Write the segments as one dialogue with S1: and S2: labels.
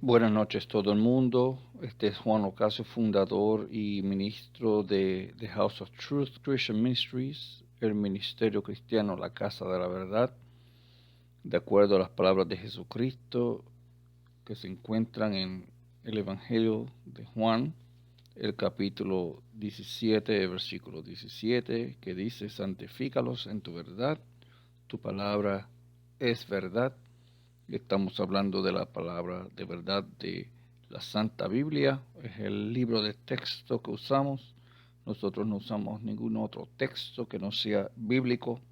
S1: Buenas noches todo el mundo. Este es Juan Ocasio, fundador y ministro de The House of Truth Christian Ministries, el ministerio cristiano La Casa de la Verdad, de acuerdo a las palabras de Jesucristo que se encuentran en el Evangelio de Juan, el capítulo 17, versículo 17, que dice: santifícalos en tu verdad, tu palabra es verdad. Estamos hablando de la palabra de verdad de la Santa Biblia. Es el libro de texto que usamos. Nosotros no usamos ningún otro texto que no sea bíblico,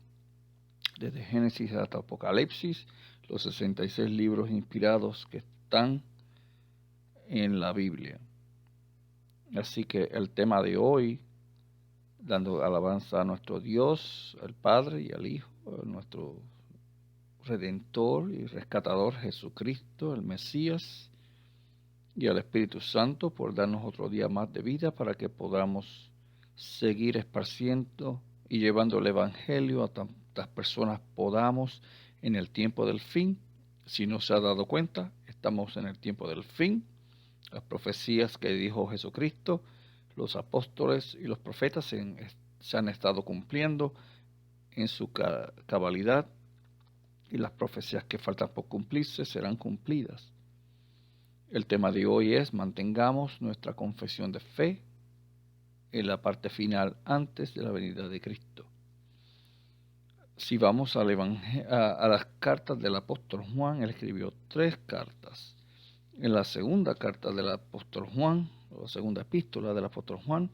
S1: desde Génesis hasta Apocalipsis, los 66 libros inspirados que están en la Biblia. Así que el tema de hoy, dando alabanza a nuestro Dios, al Padre y al Hijo, a nuestro Redentor y Rescatador Jesucristo, el Mesías, y al Espíritu Santo por darnos otro día más de vida para que podamos seguir esparciendo y llevando el Evangelio a tantas personas podamos en el tiempo del fin. Si no se ha dado cuenta, estamos en el tiempo del fin. Las profecías que dijo Jesucristo, los apóstoles y los profetas se han estado cumpliendo en su cabalidad, y las profecías que faltan por cumplirse serán cumplidas. El tema de hoy es: mantengamos nuestra confesión de fe en la parte final antes de la venida de Cristo. Si vamos a las cartas del apóstol Juan, él escribió 3 cartas. En la segunda carta del apóstol Juan, o la segunda epístola del apóstol Juan,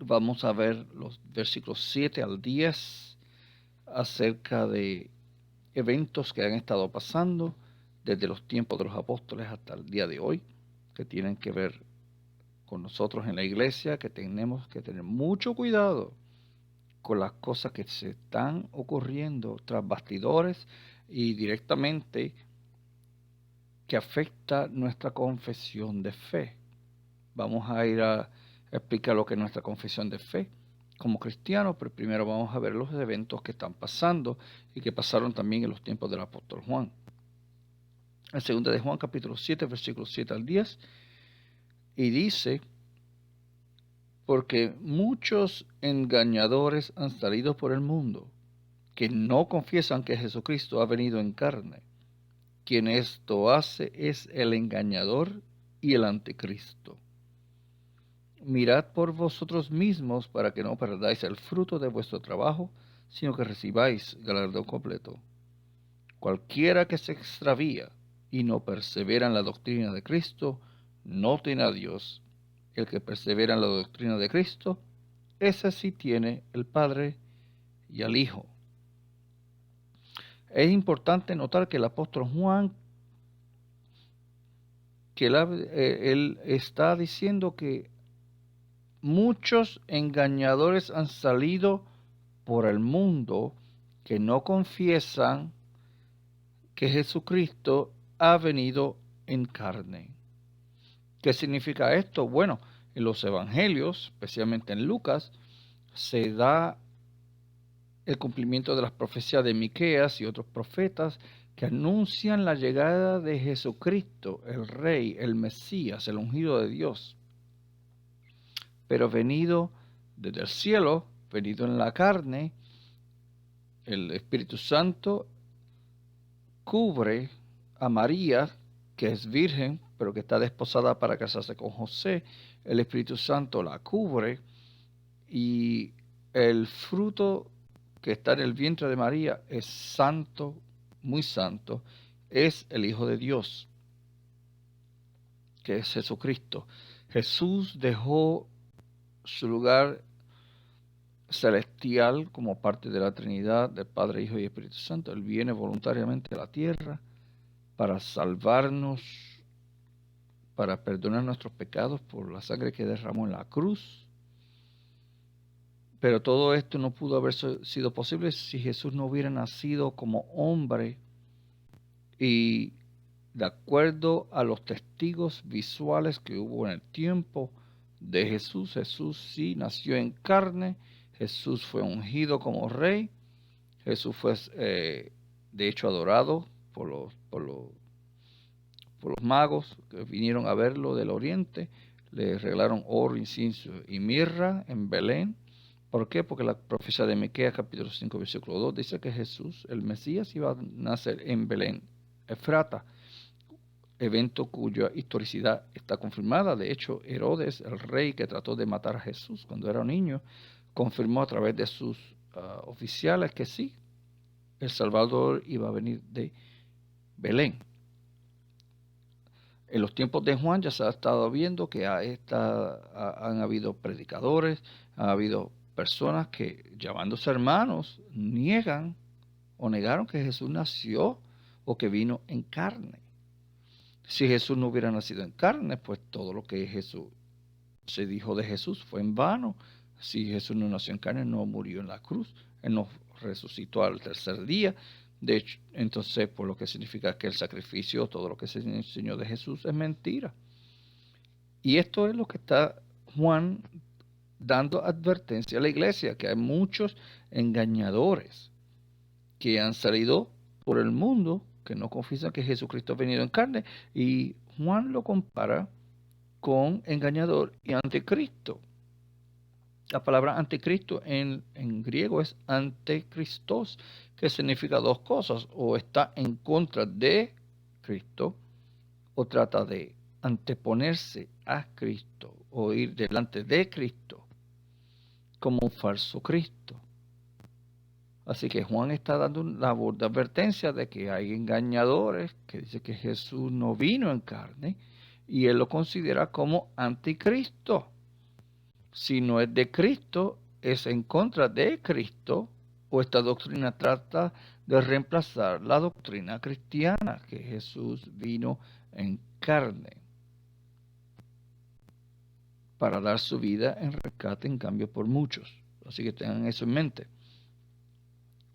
S1: vamos a ver los versículos 7 al 10 acerca de eventos que han estado pasando desde los tiempos de los apóstoles hasta el día de hoy, que tienen que ver con nosotros en la iglesia, que tenemos que tener mucho cuidado con las cosas que se están ocurriendo tras bastidores y directamente que afecta nuestra confesión de fe. Vamos a ir a explicar lo que es nuestra confesión de fe como cristianos, pero primero vamos a ver los eventos que están pasando y que pasaron también en los tiempos del apóstol Juan. En 2 de Juan capítulo 7, versículos 7 al 10, y dice: porque muchos engañadores han salido por el mundo, que no confiesan que Jesucristo ha venido en carne. Quien esto hace es el engañador y el anticristo. Mirad por vosotros mismos para que no perdáis el fruto de vuestro trabajo, sino que recibáis galardón completo. Cualquiera que se extravía y no persevera en la doctrina de Cristo, no tiene a Dios. El que persevera en la doctrina de Cristo, ese sí tiene el Padre y al Hijo. Es importante notar que el apóstol Juan, que él está diciendo que muchos engañadores han salido por el mundo que no confiesan que Jesucristo ha venido en carne. ¿Qué significa esto? Bueno, en los evangelios, especialmente en Lucas, se da el cumplimiento de las profecías de Miqueas y otros profetas que anuncian la llegada de Jesucristo, el Rey, el Mesías, el ungido de Dios, pero venido desde el cielo, venido en la carne. El Espíritu Santo cubre a María, que es virgen, pero que está desposada para casarse con José. El Espíritu Santo la cubre, y el fruto que está en el vientre de María es santo, muy santo, es el Hijo de Dios, que es Jesucristo. Jesús dejó su lugar celestial como parte de la Trinidad, del Padre, Hijo y Espíritu Santo. Él viene voluntariamente a la tierra para salvarnos, para perdonar nuestros pecados por la sangre que derramó en la cruz. Pero todo esto no pudo haber sido posible si Jesús no hubiera nacido como hombre. Y de acuerdo a los testigos visuales que hubo en el tiempo de Jesús, Jesús sí nació en carne, Jesús fue ungido como rey, Jesús fue de hecho adorado por los por los magos que vinieron a verlo del oriente. Le regalaron oro, incienso y mirra en Belén. ¿Por qué? Porque la profecía de Miqueas, capítulo 5, versículo 2, dice que Jesús, el Mesías, iba a nacer en Belén, Efrata, evento cuya historicidad está confirmada. De hecho, Herodes, el rey que trató de matar a Jesús cuando era un niño, confirmó a través de sus oficiales que sí, el Salvador iba a venir de Belén. En los tiempos de Juan ya se ha estado viendo que han habido predicadores, han habido personas que, llamándose hermanos, niegan o negaron que Jesús nació o que vino en carne. Si Jesús no hubiera nacido en carne, pues todo lo que Jesús se dijo de Jesús fue en vano. Si Jesús no nació en carne, no murió en la cruz, Él no resucitó al tercer día. De hecho, entonces, por lo que significa que el sacrificio, todo lo que se enseñó de Jesús es mentira. Y esto es lo que está Juan dando advertencia a la iglesia, que hay muchos engañadores que han salido por el mundo, que no confiesan que Jesucristo ha venido en carne, y Juan lo compara con engañador y anticristo. La palabra anticristo en griego es anticristos, que significa dos cosas: o está en contra de Cristo, o trata de anteponerse a Cristo, o ir delante de Cristo, como un falso Cristo. Así que Juan está dando una voz de advertencia de que hay engañadores que dicen que Jesús no vino en carne, y él lo considera como anticristo. Si no es de Cristo, es en contra de Cristo, o esta doctrina trata de reemplazar la doctrina cristiana, que Jesús vino en carne para dar su vida en rescate en cambio por muchos. Así que tengan eso en mente.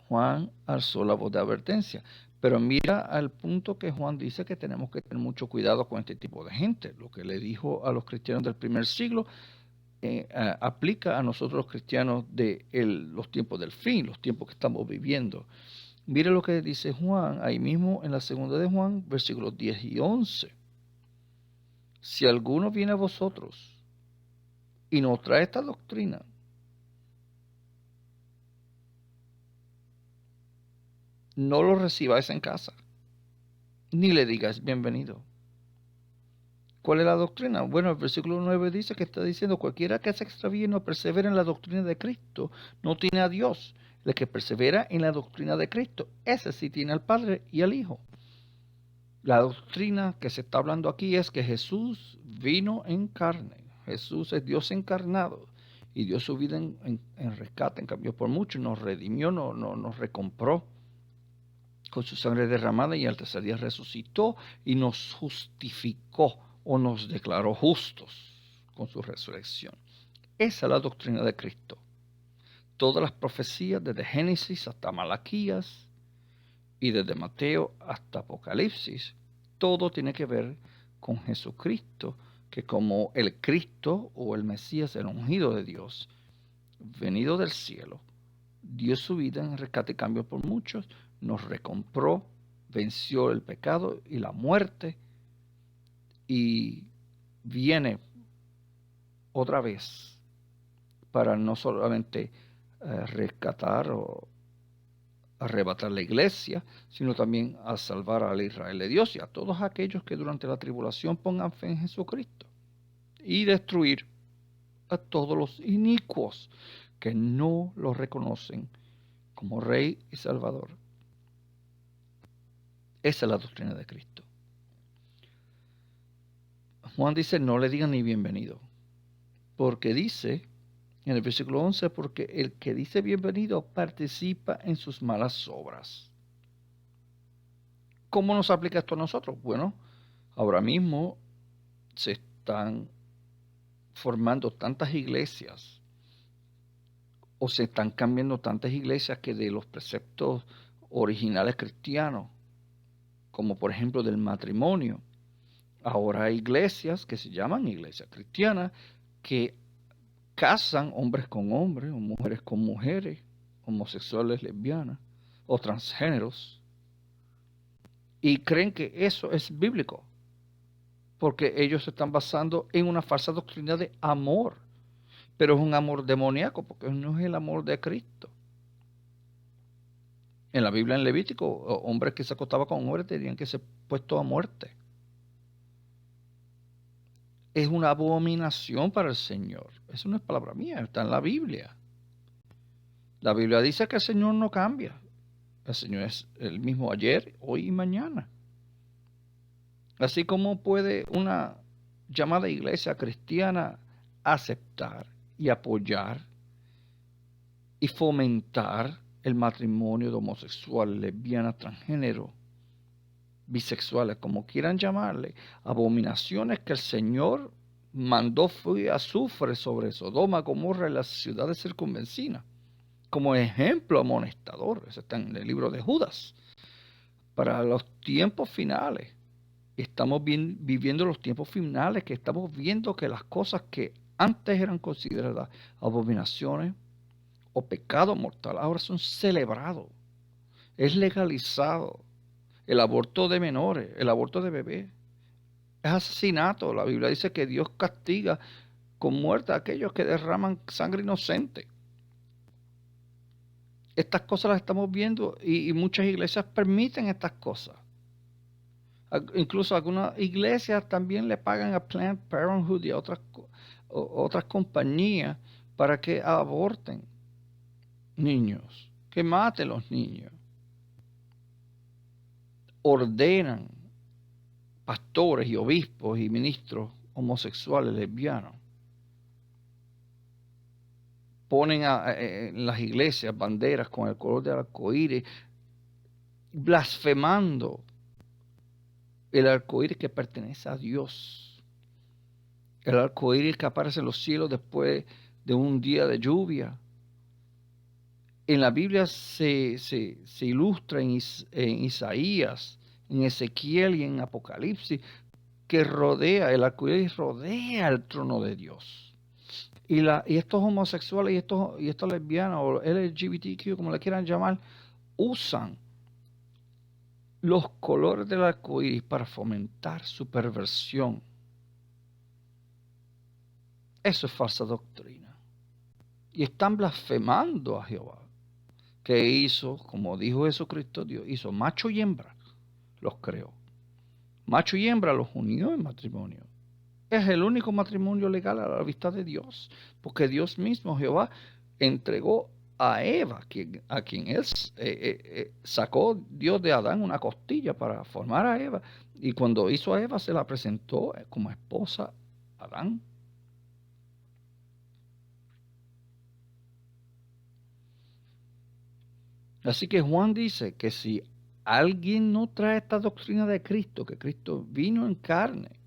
S1: Juan alzó la voz de advertencia, pero mira al punto que Juan dice que tenemos que tener mucho cuidado con este tipo de gente. Lo que le dijo a los cristianos del primer siglo aplica a nosotros los cristianos de los tiempos del fin, los tiempos que estamos viviendo. Mire lo que dice Juan, ahí mismo en la segunda de Juan, versículos 10 y 11. Si alguno viene a vosotros y nos trae esta doctrina, no lo recibáis en casa, ni le digáis bienvenido. ¿Cuál es la doctrina? Bueno, el versículo 9 dice que está diciendo: cualquiera que se extravíe y no persevera en la doctrina de Cristo, no tiene a Dios. El que persevera en la doctrina de Cristo, ese sí tiene al Padre y al Hijo. La doctrina que se está hablando aquí es que Jesús vino en carne. Jesús es Dios encarnado y dio su vida en rescate, en cambio por mucho, nos redimió, nos recompró con su sangre derramada, y al tercer día resucitó y nos justificó, o nos declaró justos con su resurrección. Esa es la doctrina de Cristo. Todas las profecías, desde Génesis hasta Malaquías y desde Mateo hasta Apocalipsis, todo tiene que ver con Jesucristo, que como el Cristo o el Mesías, el ungido de Dios, venido del cielo, dio su vida en rescate y cambio por muchos, nos recompró, venció el pecado y la muerte, y viene otra vez para no solamente rescatar o arrebatar la iglesia, sino también a salvar al Israel de Dios y a todos aquellos que durante la tribulación pongan fe en Jesucristo, y destruir a todos los inicuos que no lo reconocen como Rey y Salvador. Esa es la doctrina de Cristo. Juan dice: no le digan ni bienvenido, porque dice en el versículo 11, porque el que dice bienvenido participa en sus malas obras. ¿Cómo nos aplica esto a nosotros? Bueno, ahora mismo se están formando tantas iglesias, o se están cambiando tantas iglesias, que de los preceptos originales cristianos, como por ejemplo del matrimonio, ahora hay iglesias que se llaman iglesias cristianas, que casan hombres con hombres o mujeres con mujeres, homosexuales, lesbianas o transgéneros, y creen que eso es bíblico. porque ellos se están basando en una falsa doctrina de amor, pero es un amor demoníaco, porque no es el amor de Cristo. En la Biblia, en Levítico, hombres que se acostaban con hombres tenían que ser puestos a muerte. Es una abominación para el Señor. Eso no es palabra mía, está en la Biblia. La Biblia dice que el Señor no cambia. El Señor es el mismo ayer, hoy y mañana. Así como puede una llamada iglesia cristiana aceptar y apoyar y fomentar el matrimonio de homosexuales, lesbianas, transgénero, bisexuales, como quieran llamarle, abominaciones que el Señor mandó fuego y azufre sobre Sodoma, Gomorra y las ciudades circunvecinas, como ejemplo amonestador. Eso está en el libro de Judas, para los tiempos finales. Estamos viviendo los tiempos finales, que estamos viendo que las cosas que antes eran consideradas abominaciones o pecado mortal ahora son celebrados. Es legalizado el aborto de menores, el aborto de bebés. Es asesinato. La Biblia dice que Dios castiga con muerte a aquellos que derraman sangre inocente. Estas cosas las estamos viendo y muchas iglesias permiten estas cosas. Incluso algunas iglesias también le pagan a Planned Parenthood y a otras compañías para que aborten niños, que maten los niños. Ordenan pastores y obispos y ministros homosexuales, lesbianos. Ponen en las iglesias banderas con el color del arcoíris, blasfemando el arcoíris que pertenece a Dios. El arcoíris que aparece en los cielos después de un día de lluvia. En la Biblia se ilustra en Isaías, en Ezequiel y en Apocalipsis, que el arcoíris rodea el trono de Dios. Y estos homosexuales y estos lesbianos o LGBTQ, como le quieran llamar, usan los colores del arcoíris para fomentar su perversión. Eso es falsa doctrina. Y están blasfemando a Jehová, que hizo, como dijo Jesucristo, Dios hizo macho y hembra, los creó. Macho y hembra los unió en matrimonio. Es el único matrimonio legal a la vista de Dios, porque Dios mismo, Jehová, entregó a Eva, a quien él sacó Dios de Adán una costilla para formar a Eva, y cuando hizo a Eva se la presentó como esposa a Adán. Así que Juan dice que si alguien no trae esta doctrina de Cristo, que Cristo vino en carne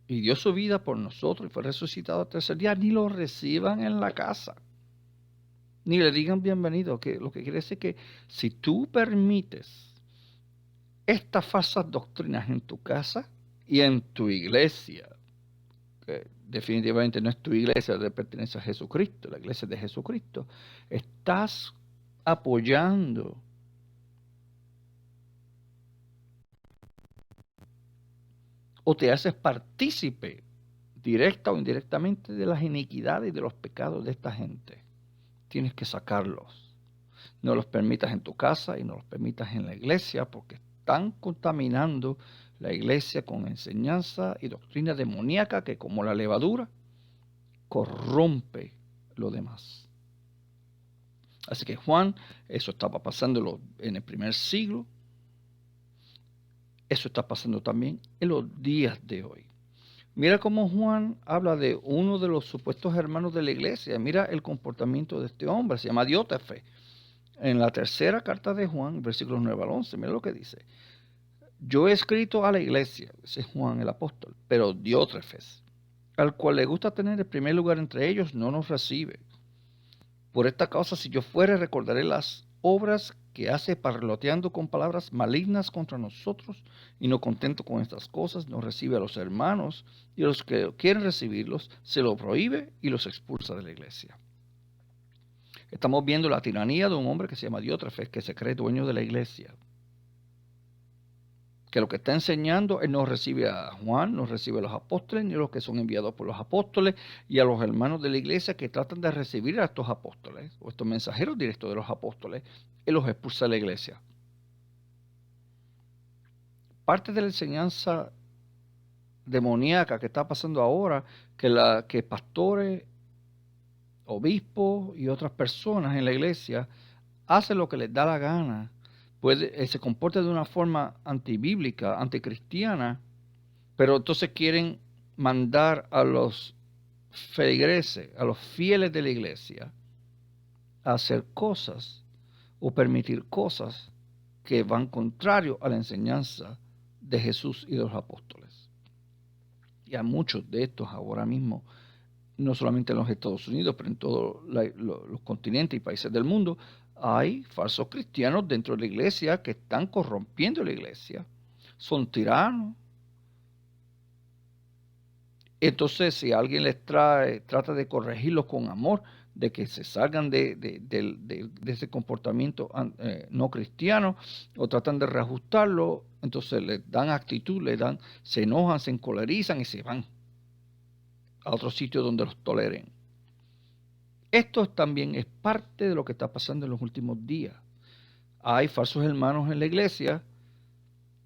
S1: y dio su vida por nosotros y fue resucitado al tercer día, ni lo reciban en la casa, ni le digan bienvenido, que lo que quiere decir que si tú permites estas falsas doctrinas en tu casa y en tu iglesia, que definitivamente no es tu iglesia, le pertenece a Jesucristo, la iglesia de Jesucristo, estás apoyando o te haces partícipe directa o indirectamente de las iniquidades y de los pecados de esta gente. Tienes que sacarlos. No los permitas en tu casa y no los permitas en la iglesia, porque están contaminando la iglesia con enseñanza y doctrina demoníaca que, como la levadura, corrompe lo demás. Así que Juan, eso estaba pasando en el primer siglo. Eso está pasando también en los días de hoy. Mira cómo Juan habla de uno de los supuestos hermanos de la iglesia. Mira el comportamiento de este hombre, se llama Diótrefe. En la tercera carta de Juan, versículos 9 al 11, mira lo que dice. Yo he escrito a la iglesia, ese es Juan el apóstol, pero Diótrefes, al cual le gusta tener el primer lugar entre ellos, no nos recibe. Por esta causa, si yo fuere, recordaré las obras que hace parloteando con palabras malignas contra nosotros, y no contento con estas cosas, no recibe a los hermanos, y a los que quieren recibirlos, se lo prohíbe y los expulsa de la iglesia. Estamos viendo la tiranía de un hombre que se llama Diótrefes, que se cree dueño de la iglesia, que lo que está enseñando, él no recibe a Juan, no recibe a los apóstoles, ni a los que son enviados por los apóstoles, y a los hermanos de la iglesia que tratan de recibir a estos apóstoles, o estos mensajeros directos de los apóstoles, él los expulsa de la iglesia. Parte de la enseñanza demoníaca que está pasando ahora, que pastores, obispos y otras personas en la iglesia hacen lo que les da la gana, se comporta de una forma antibíblica, anticristiana, pero entonces quieren mandar a los feligreses, a los fieles de la iglesia, a hacer cosas o permitir cosas que van contrario a la enseñanza de Jesús y de los apóstoles. Y a muchos de estos ahora mismo, no solamente en los Estados Unidos, pero en todos los continentes y países del mundo, hay falsos cristianos dentro de la iglesia que están corrompiendo la iglesia. Son tiranos. Entonces, si alguien les trata de corregirlos con amor, de que se salgan de ese comportamiento no cristiano, o tratan de reajustarlo, entonces les dan actitud, se enojan, se encolerizan y se van a otro sitio donde los toleren. Esto también es parte de lo que está pasando en los últimos días. Hay falsos hermanos en la iglesia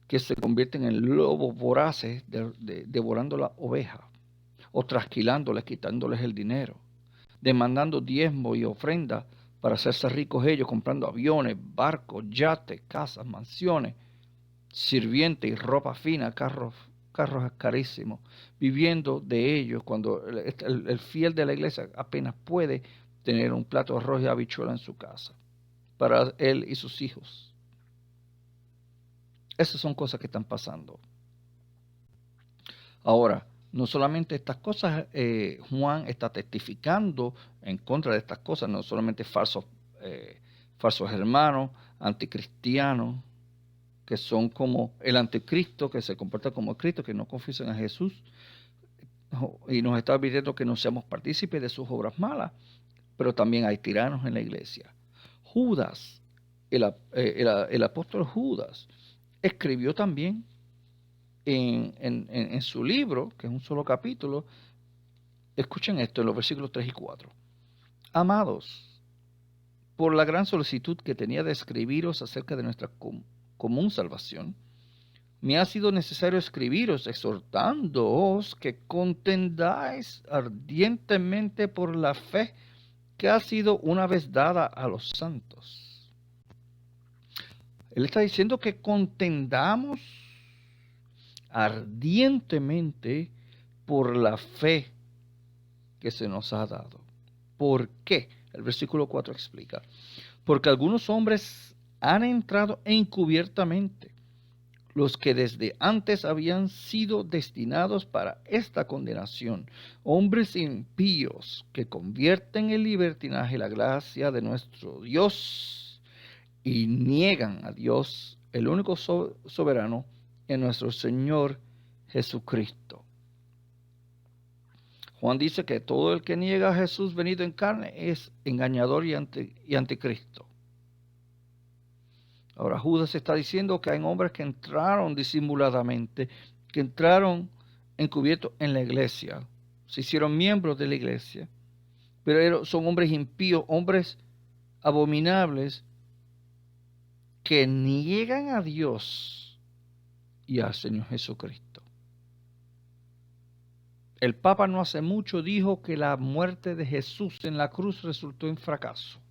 S1: que se convierten en lobos voraces devorando la oveja, o trasquilándoles, quitándoles el dinero, demandando diezmo y ofrenda para hacerse ricos ellos, comprando aviones, barcos, yates, casas, mansiones, sirvientes y ropa fina, carros carísimos, viviendo de ellos cuando el fiel de la iglesia apenas puede tener un plato de arroz y habichuela en su casa para él y sus hijos. Esas son cosas que están pasando. Ahora, no solamente estas cosas, Juan está testificando en contra de estas cosas, no solamente falsos hermanos, anticristianos, que son como el anticristo, que se comporta como Cristo, que no confiesan a Jesús, y nos está pidiendo que no seamos partícipes de sus obras malas, pero también hay tiranos en la iglesia. Judas, el apóstol Judas, escribió también en su libro, que es un solo capítulo, escuchen esto en los versículos 3 y 4. Amados, por la gran solicitud que tenía de escribiros acerca de nuestra común salvación, me ha sido necesario escribiros exhortándoos que contendáis ardientemente por la fe que ha sido una vez dada a los santos. Él está diciendo que contendamos ardientemente por la fe que se nos ha dado. ¿Por qué? El versículo 4 explica. Porque algunos hombres han entrado encubiertamente, los que desde antes habían sido destinados para esta condenación, hombres impíos que convierten en libertinaje la gracia de nuestro Dios y niegan a Dios, el único soberano, en nuestro Señor Jesucristo. Juan dice que todo el que niega a Jesús venido en carne es engañador y anticristo. Ahora Judas está diciendo que hay hombres que entraron disimuladamente, que entraron encubiertos en la iglesia, se hicieron miembros de la iglesia, pero son hombres impíos, hombres abominables, que niegan a Dios y al Señor Jesucristo. El Papa no hace mucho dijo que la muerte de Jesús en la cruz resultó en fracaso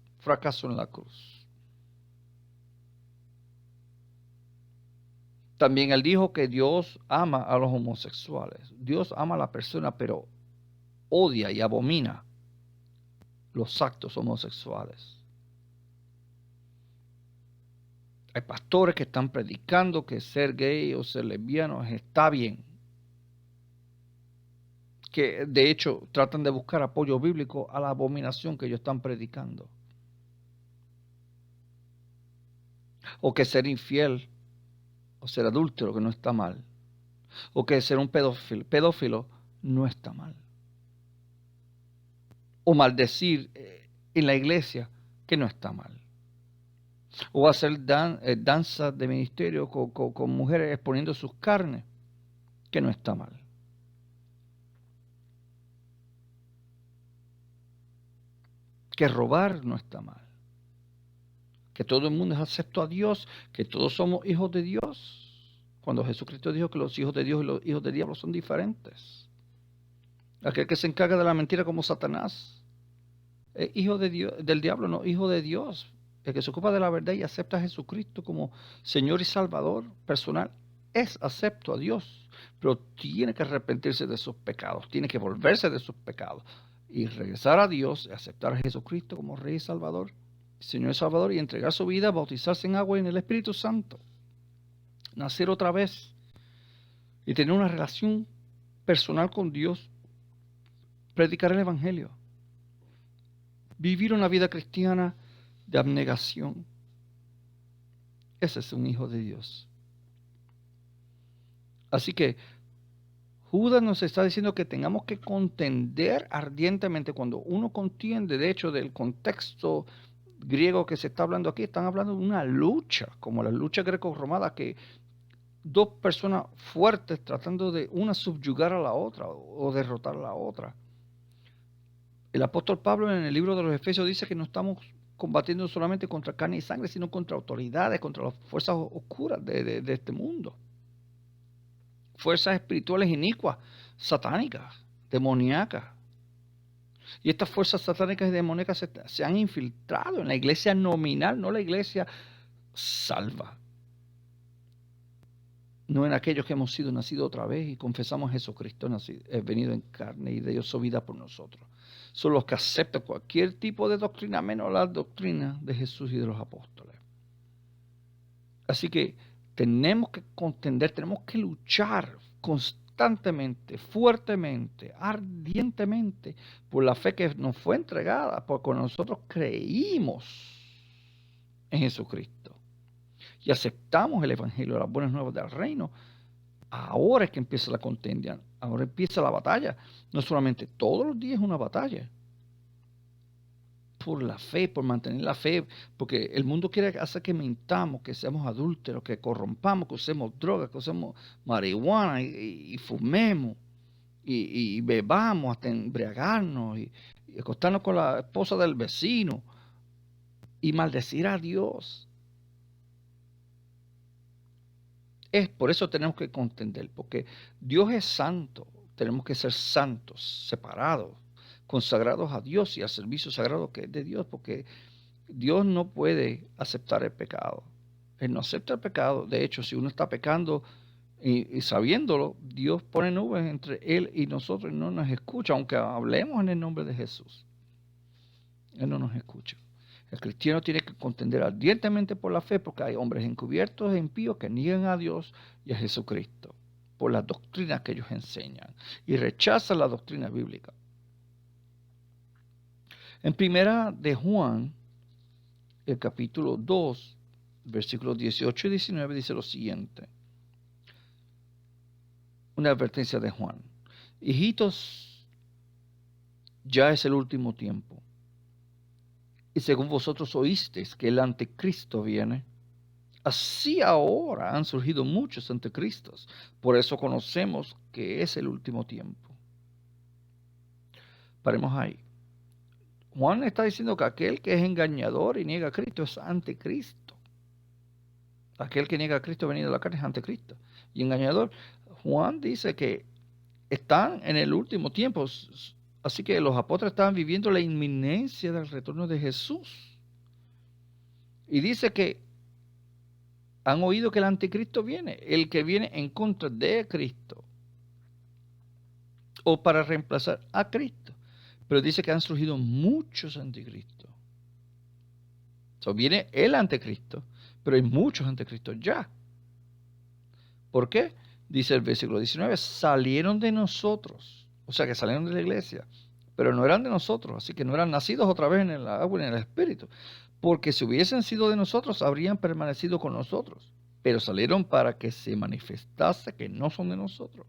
S1: en la cruz. También él dijo que Dios ama a los homosexuales. Dios ama a la persona, pero odia y abomina los actos homosexuales. Hay pastores que están predicando que ser gay o ser lesbiano está bien. Que de hecho tratan de buscar apoyo bíblico a la abominación que ellos están predicando. O que ser infiel o ser adúltero, que no está mal. O que ser un pedófilo no está mal. O maldecir en la iglesia, que no está mal. O hacer danzas de ministerio con mujeres exponiendo sus carnes, que no está mal. Que robar no está mal. Que todo el mundo es acepto a Dios, que todos somos hijos de Dios. Cuando Jesucristo dijo que los hijos de Dios y los hijos del diablo son diferentes. Aquel que se encarga de la mentira como Satanás es hijo de Dios, del diablo, no hijo de Dios. El que se ocupa de la verdad y acepta a Jesucristo como Señor y Salvador personal es acepto a Dios, pero tiene que arrepentirse de sus pecados, tiene que volverse de sus pecados y regresar a Dios, aceptar a Jesucristo como Rey y Salvador, Señor y Salvador, y entregar su vida, bautizarse en agua y en el Espíritu Santo, nacer otra vez y tener una relación personal con Dios, predicar el Evangelio, vivir una vida cristiana de abnegación. Ese es un hijo de Dios. Así que Judas nos está diciendo que tengamos que contender ardientemente. Cuando uno contiende, de hecho, del contexto griego que se está hablando aquí, están hablando de una lucha, como la lucha greco-romana, que dos personas fuertes tratando de una subyugar a la otra o derrotar a la otra. El apóstol Pablo en el libro de los Efesios dice que no estamos combatiendo solamente contra carne y sangre, sino contra autoridades, contra las fuerzas oscuras de este mundo. Fuerzas espirituales inicuas, satánicas, demoníacas. Y estas fuerzas satánicas y demoníacas se han infiltrado en la iglesia nominal, no la iglesia salva. No en aquellos que hemos sido nacidos otra vez y confesamos a Jesucristo venido en carne y dio su vida por nosotros. Son los que aceptan cualquier tipo de doctrina, menos la doctrina de Jesús y de los apóstoles. Así que tenemos que contender, tenemos que luchar constantemente, fuertemente, ardientemente por la fe que nos fue entregada, porque nosotros creímos en Jesucristo y aceptamos el Evangelio de las buenas nuevas del reino. Ahora es que empieza la contienda, ahora empieza la batalla. No solamente todos los días es una batalla. Por la fe, por mantener la fe, porque el mundo quiere hacer que mintamos, que seamos adúlteros, que corrompamos, que usemos drogas, que usemos marihuana y fumemos y bebamos hasta embriagarnos y acostarnos con la esposa del vecino y maldecir a Dios. Por eso tenemos que contender, porque Dios es santo, tenemos que ser santos, separados, consagrados a Dios y al servicio sagrado que es de Dios, porque Dios no puede aceptar el pecado. Él no acepta el pecado. De hecho, si uno está pecando y sabiéndolo, Dios pone nubes entre Él y nosotros y no nos escucha, aunque hablemos en el nombre de Jesús. Él no nos escucha. El cristiano tiene que contender ardientemente por la fe, porque hay hombres encubiertos e impíos que niegan a Dios y a Jesucristo por las doctrinas que ellos enseñan y rechazan la doctrina bíblica. En primera de Juan, el capítulo 2, versículos 18 y 19 dice lo siguiente. Una advertencia de Juan. Hijitos, ya es el último tiempo. Y según vosotros oísteis que el anticristo viene, así ahora han surgido muchos anticristos. Por eso conocemos que es el último tiempo. Paremos ahí. Juan está diciendo que aquel que es engañador y niega a Cristo es anticristo. Aquel que niega a Cristo venido de la carne es anticristo y engañador. Juan dice que están en el último tiempo, así que los apóstoles estaban viviendo la inminencia del retorno de Jesús. Y dice que han oído que el anticristo viene, el que viene en contra de Cristo o para reemplazar a Cristo. Pero dice que han surgido muchos anticristos. Viene el anticristo, pero hay muchos anticristos ya. ¿Por qué? Dice el versículo 19, salieron de nosotros, o sea que salieron de la iglesia, pero no eran de nosotros, así que no eran nacidos otra vez en el agua y en el espíritu, porque si hubiesen sido de nosotros, habrían permanecido con nosotros, pero salieron para que se manifestase que no son de nosotros.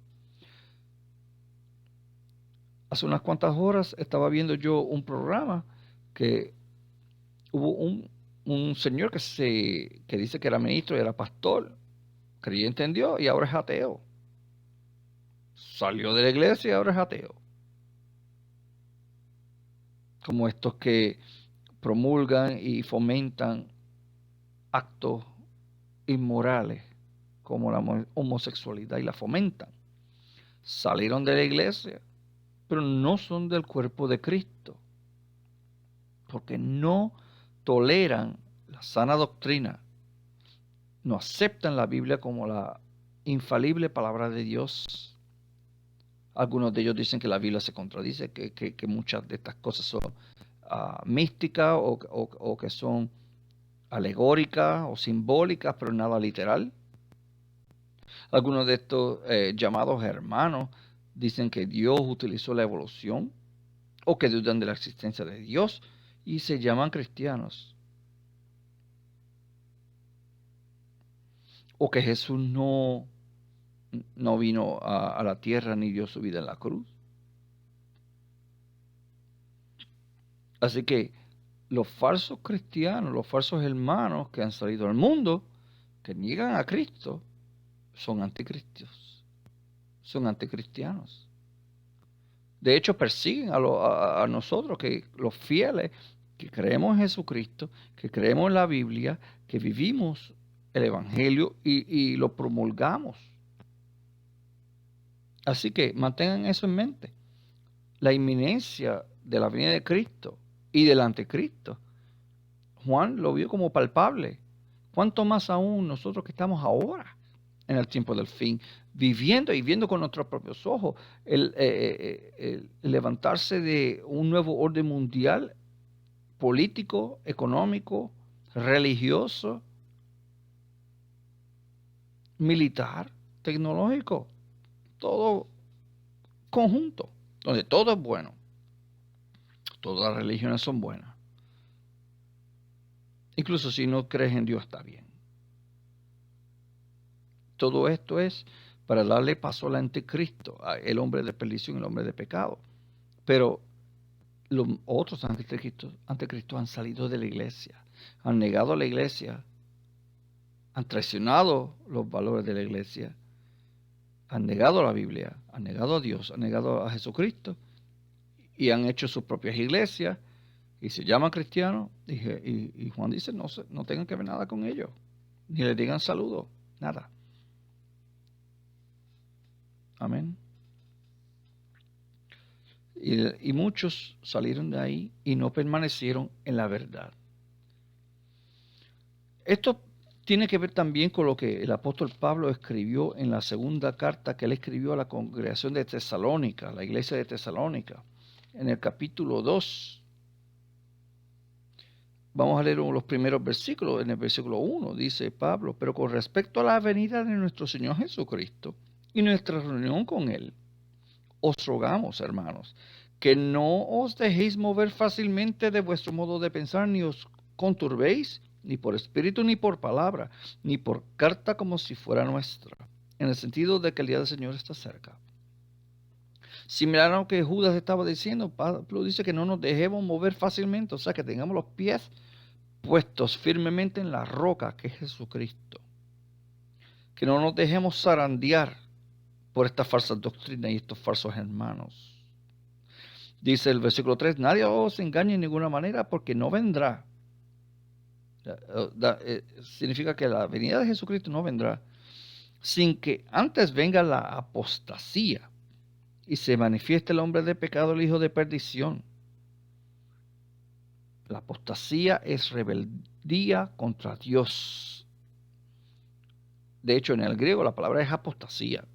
S1: Hace unas cuantas horas estaba viendo yo un programa que hubo un un señor que dice que era ministro y era pastor, creyente en Dios y ahora es ateo. Salió de la iglesia y ahora es ateo. Como estos que promulgan y fomentan actos inmorales como la homosexualidad y la fomentan. Salieron de la iglesia, pero no son del cuerpo de Cristo, porque no toleran la sana doctrina, no aceptan la Biblia como la infalible palabra de Dios. Algunos de ellos dicen que la Biblia se contradice, que muchas de estas cosas son místicas o que son alegóricas o simbólicas, pero nada literal. Algunos de estos llamados hermanos dicen que Dios utilizó la evolución o que dudan de la existencia de Dios y se llaman cristianos. O que Jesús no vino a la tierra ni dio su vida en la cruz. Así que los falsos cristianos, los falsos hermanos que han salido al mundo, que niegan a Cristo, son anticristos, son anticristianos. De hecho, persiguen a nosotros, que los fieles, que creemos en Jesucristo, que creemos en la Biblia, que vivimos el Evangelio y lo promulgamos. Así que mantengan eso en mente. La inminencia de la venida de Cristo y del anticristo. Juan lo vio como palpable. ¿Cuánto más aún nosotros que estamos ahora en el tiempo del fin, viviendo y viendo con nuestros propios ojos el levantarse de un nuevo orden mundial, político, económico, religioso, militar, tecnológico, todo conjunto, donde todo es bueno? Todas las religiones son buenas. Incluso si no crees en Dios, está bien. Todo esto es para darle paso al anticristo, el hombre de perdición, el hombre de pecado. Pero los otros anticristos han salido de la iglesia, han negado a la iglesia, han traicionado los valores de la iglesia, han negado la Biblia, han negado a Dios, han negado a Jesucristo y han hecho sus propias iglesias y se llaman cristianos. Y Juan dice, no tengan que ver nada con ellos, ni le digan saludos, nada. Amén. Y muchos salieron de ahí y no permanecieron en la verdad. Esto tiene que ver también con lo que el apóstol Pablo escribió en la segunda carta que él escribió a la congregación de Tesalónica, la iglesia de Tesalónica, en el capítulo 2. Vamos a leer los primeros versículos. En el versículo 1 dice Pablo: pero con respecto a la venida de nuestro Señor Jesucristo y nuestra reunión con Él, os rogamos, hermanos, que no os dejéis mover fácilmente de vuestro modo de pensar, ni os conturbéis, ni por espíritu, ni por palabra, ni por carta como si fuera nuestra, en el sentido de que el día del Señor está cerca. Similar a lo que Judas estaba diciendo, Pablo dice que no nos dejemos mover fácilmente, o sea, que tengamos los pies puestos firmemente en la roca que es Jesucristo. Que no nos dejemos zarandear por estas falsas doctrinas y estos falsos hermanos. Dice el versículo 3, nadie os engañe en ninguna manera, porque no vendrá. Significa que la venida de Jesucristo no vendrá sin que antes venga la apostasía y se manifieste el hombre de pecado, el hijo de perdición. La apostasía es rebeldía contra Dios. De hecho, en el griego la palabra es apostasía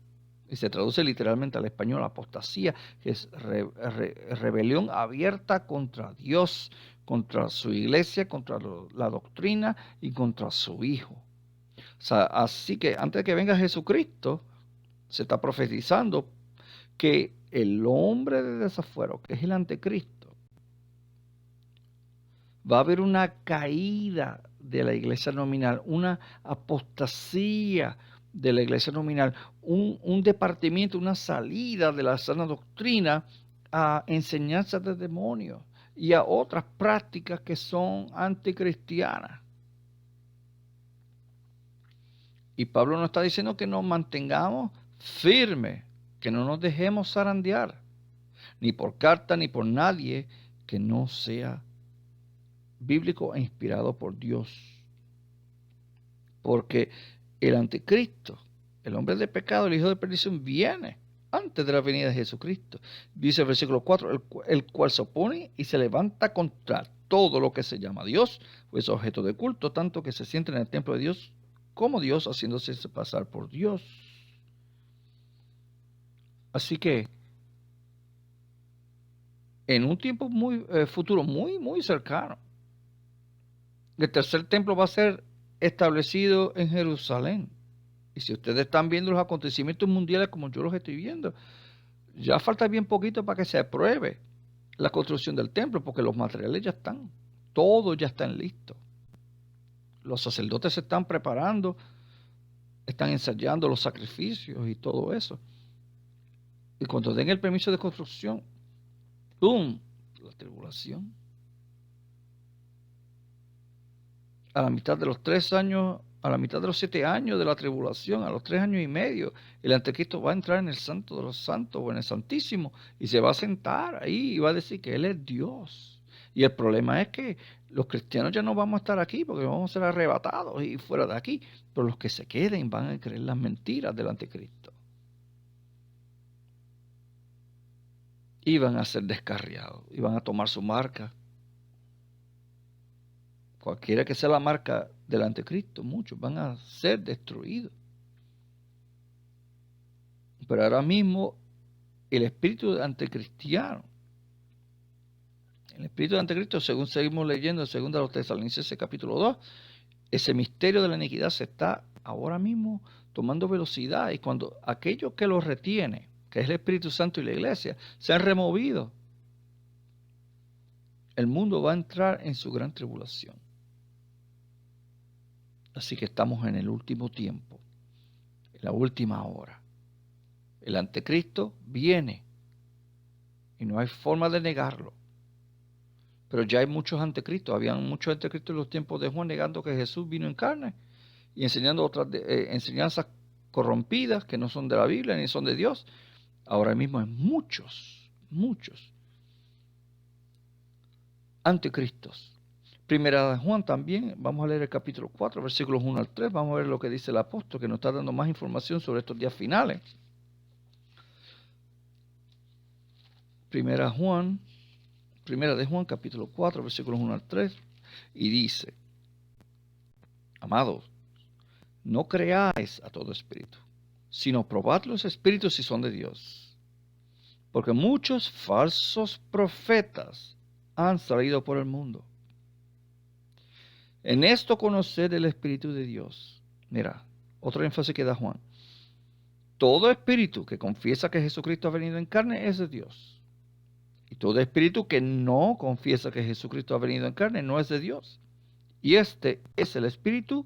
S1: y se traduce literalmente al español apostasía, que es rebelión abierta contra Dios, contra su iglesia, contra la doctrina y contra su Hijo. O sea, así que antes de que venga Jesucristo, se está profetizando que el hombre de desafuero, que es el anticristo, va a haber una caída de la iglesia nominal, una apostasía de la iglesia nominal, un departimiento, una salida de la sana doctrina a enseñanzas de demonios y a otras prácticas que son anticristianas. Y Pablo nos está diciendo que nos mantengamos firmes, que no nos dejemos zarandear, ni por carta ni por nadie que no sea bíblico e inspirado por Dios. Porque el anticristo, el hombre de pecado, el hijo de perdición, viene antes de la venida de Jesucristo. Dice el versículo 4, el cual se opone y se levanta contra todo lo que se llama Dios, o es objeto de culto, tanto que se siente en el templo de Dios como Dios, haciéndose pasar por Dios. Así que en un tiempo muy futuro, muy cercano, el tercer templo va a ser establecido en Jerusalén. Y si ustedes están viendo los acontecimientos mundiales como yo los estoy viendo, ya falta bien poquito para que se apruebe la construcción del templo, porque los materiales ya están, todos ya están listos. Los sacerdotes se están preparando, están ensayando los sacrificios y todo eso. Y cuando den el permiso de construcción, ¡pum!, la tribulación. A la mitad de los 3 años, a la mitad de los 7 años de la tribulación, a los 3 años y medio, el anticristo va a entrar en el santo de los santos o en el santísimo y se va a sentar ahí y va a decir que él es Dios. Y el problema es que los cristianos ya no vamos a estar aquí porque vamos a ser arrebatados y fuera de aquí. Pero los que se queden van a creer las mentiras del anticristo. Y van a ser descarriados y van a tomar su marca. Cualquiera que sea la marca del anticristo, muchos van a ser destruidos. Pero ahora mismo el espíritu anticristiano, el espíritu anticristo, según seguimos leyendo en 2 Tesalonicenses capítulo 2, ese misterio de la iniquidad se está ahora mismo tomando velocidad, y cuando aquello que lo retiene, que es el Espíritu Santo y la iglesia, se han removido, el mundo va a entrar en su gran tribulación. Así que estamos en el último tiempo, en la última hora. El anticristo viene y no hay forma de negarlo. Pero ya hay muchos anticristos. Habían muchos anticristos en los tiempos de Juan negando que Jesús vino en carne y enseñando otras enseñanzas corrompidas que no son de la Biblia ni son de Dios. Ahora mismo hay muchos anticristos. Primera de Juan también, vamos a leer el capítulo 4, versículos 1 al 3, vamos a ver lo que dice el apóstol, que nos está dando más información sobre estos días finales. Primera de Juan, capítulo 4, versículos 1 al 3, y dice: amados, no creáis a todo espíritu, sino probad los espíritus si son de Dios, porque muchos falsos profetas han salido por el mundo. En esto conocer el Espíritu de Dios. Mira, otro énfasis que da Juan. Todo espíritu que confiesa que Jesucristo ha venido en carne es de Dios. Y todo espíritu que no confiesa que Jesucristo ha venido en carne no es de Dios. Y este es el espíritu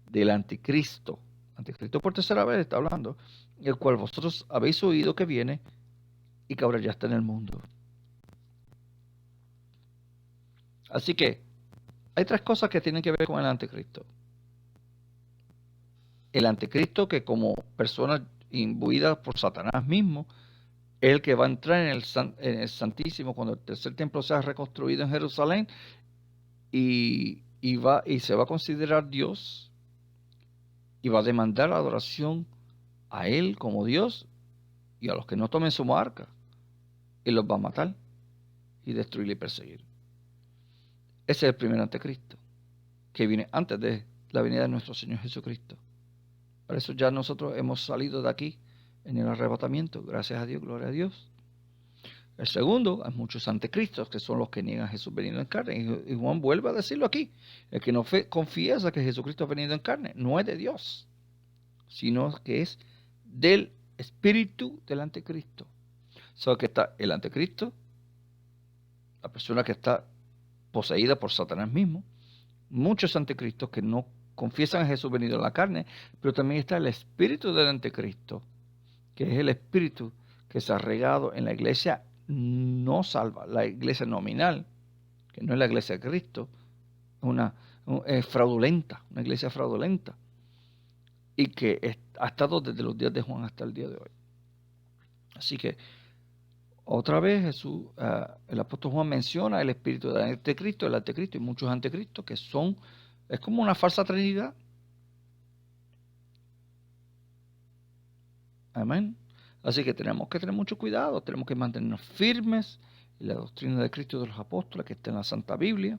S1: del anticristo. Anticristo por tercera vez está hablando, el cual vosotros habéis oído que viene y que ahora ya está en el mundo. Así que hay 3 cosas que tienen que ver con el anticristo. El anticristo, que como persona imbuida por Satanás mismo, es el que va a entrar en el Santísimo cuando el tercer templo sea reconstruido en Jerusalén y se va a considerar Dios y va a demandar la adoración a Él como Dios y a los que no tomen su marca, y los va a matar y destruir y perseguir. Ese es el primer anticristo, que viene antes de la venida de nuestro Señor Jesucristo. Por eso ya nosotros hemos salido de aquí en el arrebatamiento, gracias a Dios, gloria a Dios. El segundo, hay muchos anticristos, que son los que niegan a Jesús venido en carne. Y Juan vuelve a decirlo aquí: el que no confiesa que Jesucristo ha venido en carne no es de Dios, sino que es del espíritu del anticristo. O sea, que está el anticristo, la persona que está poseída por Satanás mismo, muchos anticristos que no confiesan a Jesús venido en la carne, pero también está el espíritu del anticristo, que es el espíritu que se ha regado en la iglesia no salva, la iglesia nominal, que no es la iglesia de Cristo, es fraudulenta, una iglesia fraudulenta. y que ha estado desde los días de Juan hasta el día de hoy. Así que otra vez Jesús, el apóstol Juan menciona el espíritu del anticristo, el anticristo y muchos anticristos que es como una falsa trinidad. Amén. Así que tenemos que tener mucho cuidado, tenemos que mantenernos firmes en la doctrina de Cristo y de los apóstoles que está en la Santa Biblia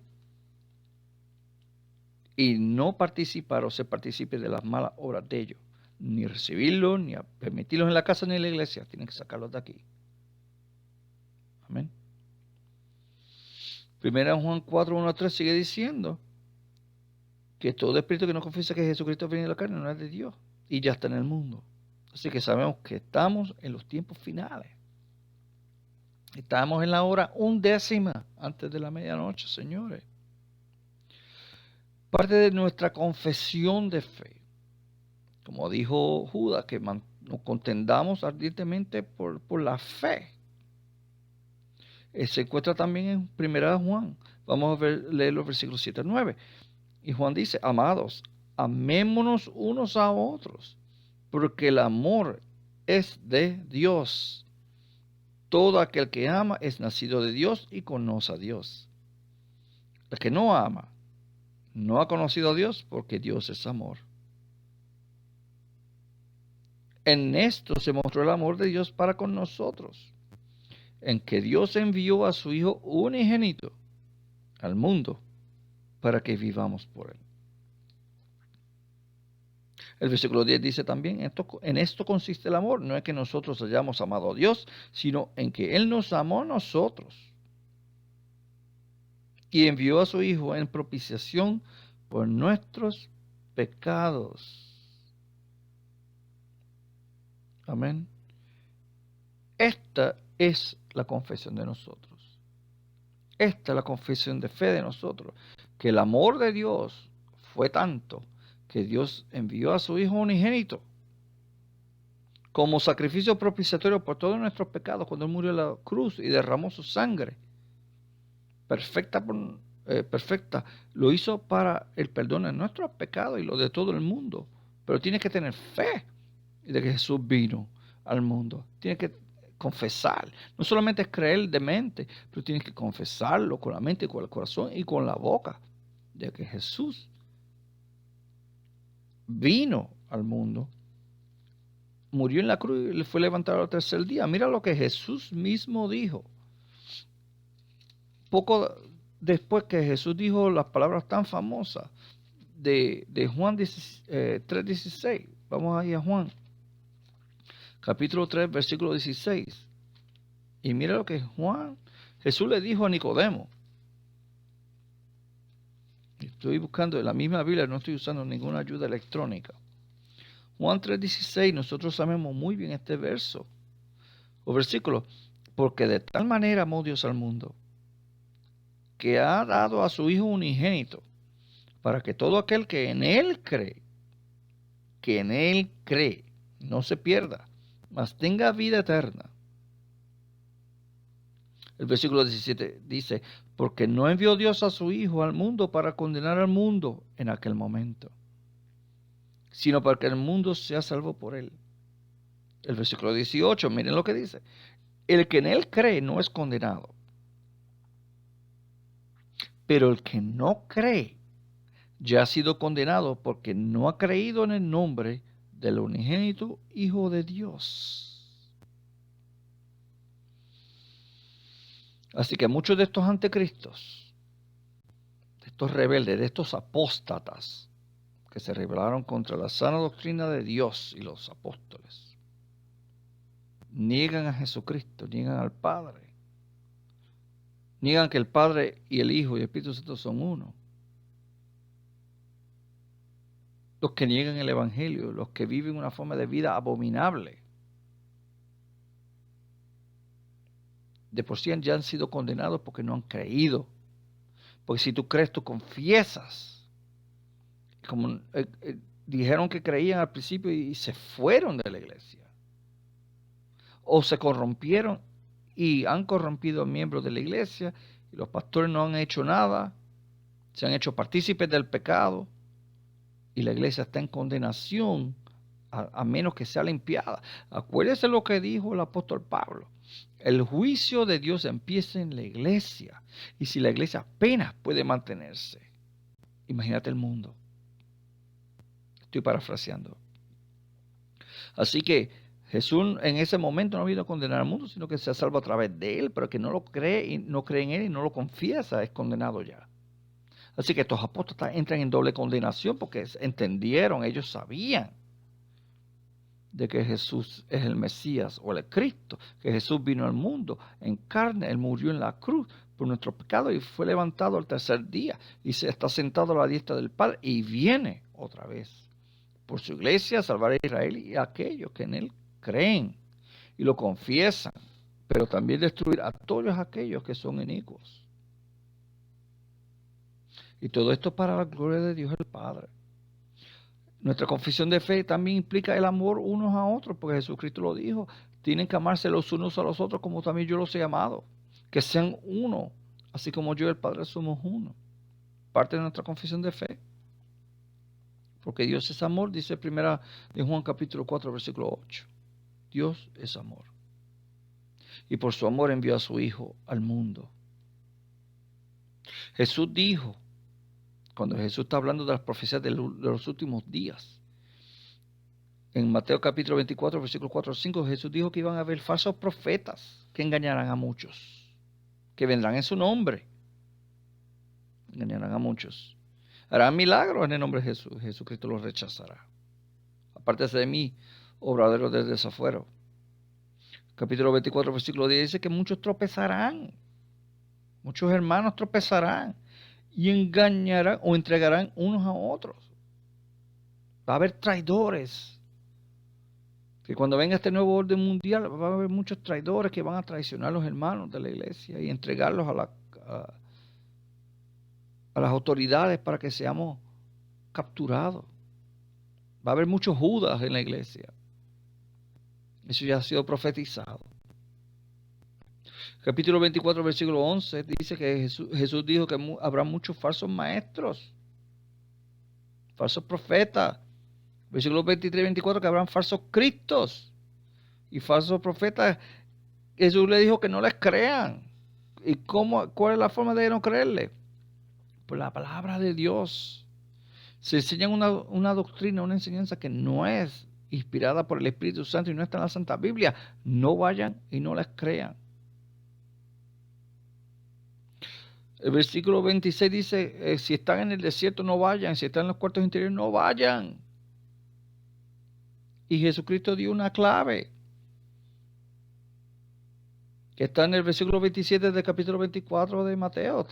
S1: y no participar o ser partícipe de las malas obras de ellos, ni recibirlos, ni permitirlos en la casa ni en la iglesia, tienen que sacarlos de aquí. Amén. Primera Juan 4, 1 a 3 sigue diciendo que todo espíritu que no confiesa que Jesucristo viene de la carne no es de Dios y ya está en el mundo. Así que sabemos que estamos en los tiempos finales. Estamos en la hora 1/10 antes de la medianoche, señores. Parte de nuestra confesión de fe, como dijo Judas, que nos contendamos ardientemente por la fe. Se encuentra también en Primera Juan. Vamos a leer los versículos 7 al 9. Y Juan dice, amados, amémonos unos a otros, porque el amor es de Dios. Todo aquel que ama es nacido de Dios y conoce a Dios. El que no ama no ha conocido a Dios, porque Dios es amor. En esto se mostró el amor de Dios para con nosotros, en que Dios envió a su Hijo unigénito al mundo para que vivamos por él. El versículo 10 dice también, en esto consiste el amor, no es que nosotros hayamos amado a Dios, sino en que Él nos amó a nosotros y envió a su Hijo en propiciación por nuestros pecados. Amén. Esta es la confesión de nosotros. Esta es la confesión de fe de nosotros, que el amor de Dios fue tanto que Dios envió a su Hijo unigénito como sacrificio propiciatorio por todos nuestros pecados cuando Él murió en la cruz y derramó su sangre perfecta, lo hizo para el perdón de nuestros pecados y los de todo el mundo. Pero tienes que tener fe de que Jesús vino al mundo. Tienes que confesar. No solamente es creer de mente, pero tienes que confesarlo con la mente, con el corazón y con la boca, de que Jesús vino al mundo, murió en la cruz y le fue levantado al tercer día. Mira lo que Jesús mismo dijo. Poco después que Jesús dijo las palabras tan famosas de Juan 3:16. Vamos ahí a Juan, capítulo 3, versículo 16. Y mira lo que Jesús le dijo a Nicodemo. Estoy buscando en la misma Biblia, no estoy usando ninguna ayuda electrónica. Juan 3:16, nosotros sabemos muy bien este verso o versículo, porque de tal manera amó Dios al mundo, que ha dado a su Hijo unigénito, para que todo aquel que en Él cree, no se pierda, mas tenga vida eterna. El versículo 17 dice, porque no envió Dios a su Hijo al mundo para condenar al mundo en aquel momento, sino para que el mundo sea salvo por él. El versículo 18, miren lo que dice, el que en Él cree no es condenado, pero el que no cree ya ha sido condenado porque no ha creído en el nombre del unigénito Hijo de Dios. Así que muchos de estos anticristos, de estos rebeldes, de estos apóstatas que se rebelaron contra la sana doctrina de Dios y los apóstoles, niegan a Jesucristo, niegan al Padre, niegan que el Padre y el Hijo y el Espíritu Santo son uno. Los que niegan el Evangelio, los que viven una forma de vida abominable, de por sí ya han sido condenados porque no han creído. Porque si tú crees, tú confiesas. Como dijeron que creían al principio y se fueron de la iglesia. O se corrompieron y han corrompido a miembros de la iglesia y los pastores no han hecho nada, se han hecho partícipes del pecado y la iglesia está en condenación a menos que sea limpiada. Acuérdese lo que dijo el apóstol Pablo. El juicio de Dios empieza en la iglesia. Y si la iglesia apenas puede mantenerse, imagínate el mundo. Estoy parafraseando. Así que Jesús en ese momento no vino a condenar al mundo, sino que se salva a través de él, pero que no lo cree y no cree en él y no lo confiesa es condenado ya. Así que estos apóstoles entran en doble condenación porque entendieron, ellos sabían de que Jesús es el Mesías o el Cristo, que Jesús vino al mundo en carne, él murió en la cruz por nuestro pecado y fue levantado al tercer día y se está sentado a la diestra del Padre y viene otra vez por su iglesia a salvar a Israel y a aquellos que en él creen y lo confiesan, pero también destruir a todos aquellos que son inicuos. Y todo esto para la gloria de Dios el Padre. Nuestra confesión de fe también implica el amor unos a otros, porque Jesucristo lo dijo, tienen que amarse los unos a los otros como también yo los he amado, que sean uno, así como yo y el Padre somos uno. Parte de nuestra confesión de fe. Porque Dios es amor, dice primera de Juan capítulo 4, versículo 8. Dios es amor. Y por su amor envió a su Hijo al mundo. Jesús dijo, cuando Jesús está hablando de las profecías de los últimos días, en Mateo capítulo 24, versículo 4 al 5, Jesús dijo que iban a haber falsos profetas que engañarán a muchos, que vendrán en su nombre, engañarán a muchos. Harán milagros en el nombre de Jesús, Jesucristo los rechazará. Apártese de mí, obradero de desafuero. Capítulo 24, versículo 10 dice que muchos tropezarán, muchos hermanos tropezarán y engañarán o entregarán unos a otros. Va a haber traidores. Que cuando venga este nuevo orden mundial va a haber muchos traidores que van a traicionar a los hermanos de la iglesia y entregarlos a las autoridades para que seamos capturados. Va a haber muchos Judas en la iglesia. Eso ya ha sido profetizado. Capítulo 24, versículo 11 dice que Jesús dijo que habrá muchos falsos maestros, falsos profetas. Versículo 23 y 24 que habrán falsos cristos y falsos profetas. Jesús le dijo que no les crean. ¿Y cuál es la forma de no creerle? Por la palabra de Dios. Se enseñan una doctrina, una enseñanza que no es inspirada por el Espíritu Santo y no está en la Santa Biblia. No vayan y no les crean. El versículo 26 dice, si están en el desierto no vayan, si están en los cuartos interiores no vayan. Y Jesucristo dio una clave, que está en el versículo 27 del capítulo 24 de Mateo,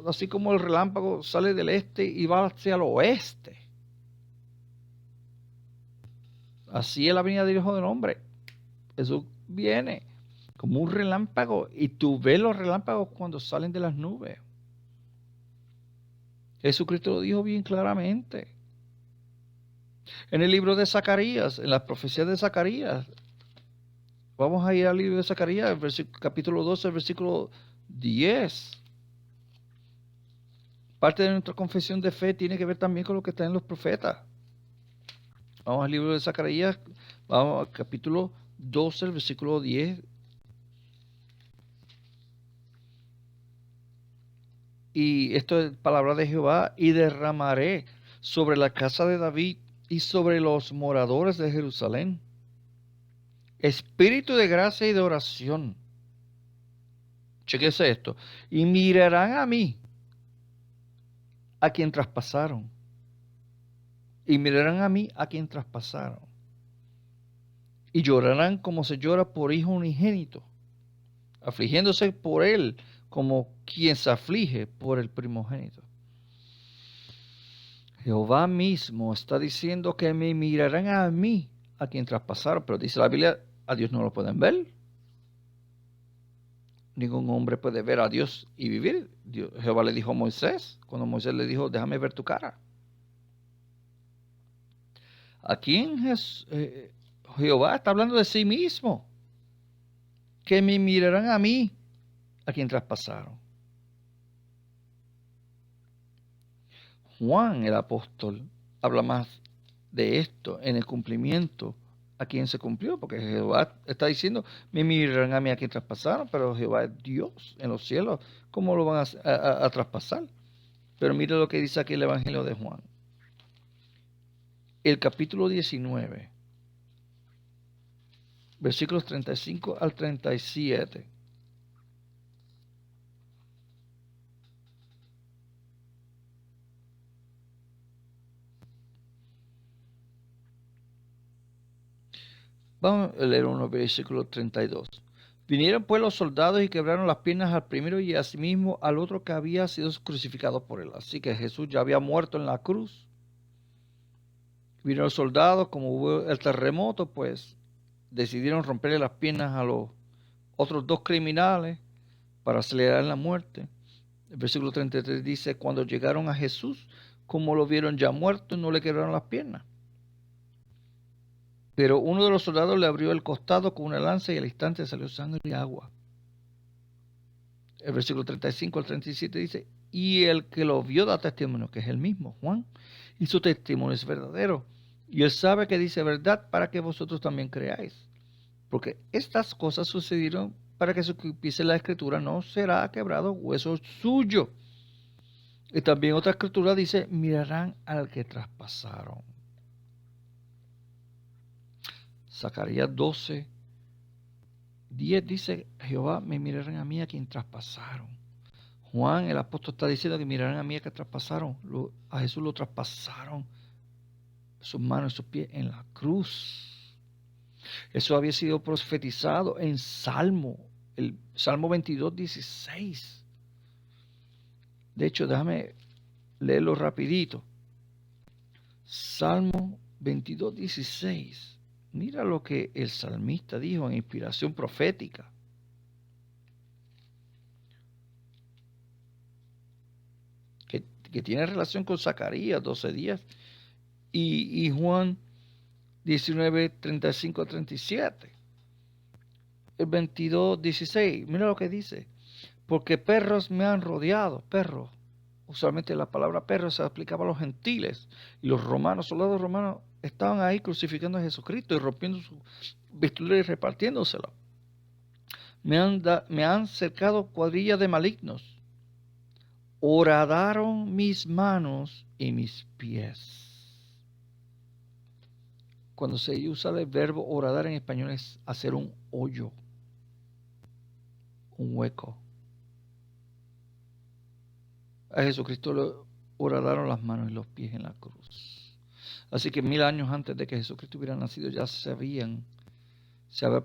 S1: así como el relámpago sale del este y va hacia el oeste. Así es la venida del Hijo del Hombre. Jesús viene como un relámpago y tú ves los relámpagos cuando salen de las nubes. Jesucristo lo dijo bien claramente. En el libro de Zacarías, en las profecías de Zacarías, vamos a ir al libro de Zacarías, capítulo 12, versículo 10. Parte de nuestra confesión de fe tiene que ver también con lo que está en los profetas. Vamos al libro de Zacarías, vamos al capítulo 12, versículo 10. Y esto es palabra de Jehová, y derramaré sobre la casa de David y sobre los moradores de Jerusalén espíritu de gracia y de oración. Chequese esto. Y mirarán a mí, a quien traspasaron. Y mirarán a mí, a quien traspasaron. Y llorarán como se llora por hijo unigénito, afligiéndose por él como quien se aflige por el primogénito. Jehová mismo está diciendo que me mirarán a mí, a quien traspasaron. Pero dice la Biblia, a Dios no lo pueden ver. Ningún hombre puede ver a Dios y vivir. Jehová le dijo a Moisés, cuando Moisés le dijo, déjame ver tu cara. Aquí en Jehová está hablando de sí mismo, que me mirarán a mí, a quien traspasaron. Juan, el apóstol, habla más de esto en el cumplimiento a quien se cumplió, porque Jehová está diciendo, me mirarán a mí a quien traspasaron, pero Jehová es Dios en los cielos, ¿cómo lo van a traspasar? Pero mire lo que dice aquí el Evangelio de Juan. El capítulo 19, versículos 35 al 37. Vamos a leer uno, versículo 32. Vinieron pues los soldados y quebraron las piernas al primero y asimismo al otro que había sido crucificado por él. Así que Jesús ya había muerto en la cruz. Vinieron los soldados, como hubo el terremoto, pues decidieron romperle las piernas a los otros dos criminales para acelerar la muerte. El versículo 33 dice, cuando llegaron a Jesús, como lo vieron ya muerto, no le quebraron las piernas. Pero uno de los soldados le abrió el costado con una lanza y al instante salió sangre y agua. El versículo 35 al 37 dice, y el que lo vio da testimonio, que es el mismo, Juan, y su testimonio es verdadero. Y él sabe que dice verdad para que vosotros también creáis. Porque estas cosas sucedieron para que se cumpliese la escritura, no será quebrado hueso suyo. Y también otra escritura dice, mirarán al que traspasaron. Zacarías 12, 10 dice, Jehová, me mirarán a mí a quien traspasaron. Juan, el apóstol, está diciendo que mirarán a mí a quien traspasaron. A Jesús lo traspasaron sus manos y sus pies en la cruz. Eso había sido profetizado en Salmo, el Salmo 22, 16. De hecho, déjame leerlo rapidito. Salmo 22, 16. Mira lo que el salmista dijo en inspiración profética. Que tiene relación con Zacarías 12:10 y Juan 19, 35 a 37. El 22, 16. Mira lo que dice. Porque perros me han rodeado. Perros. Usualmente la palabra perro se aplicaba a los gentiles. Y los romanos, soldados romanos, estaban ahí crucificando a Jesucristo y rompiendo su vestidura y repartiéndosela. Me han cercado cuadrillas de malignos. Horadaron mis manos y mis pies. Cuando se usa el verbo horadar en español es hacer un hoyo, un hueco. A Jesucristo le horadaron las manos y los pies en la cruz. Así que 1000 años antes de que Jesucristo hubiera nacido ya se había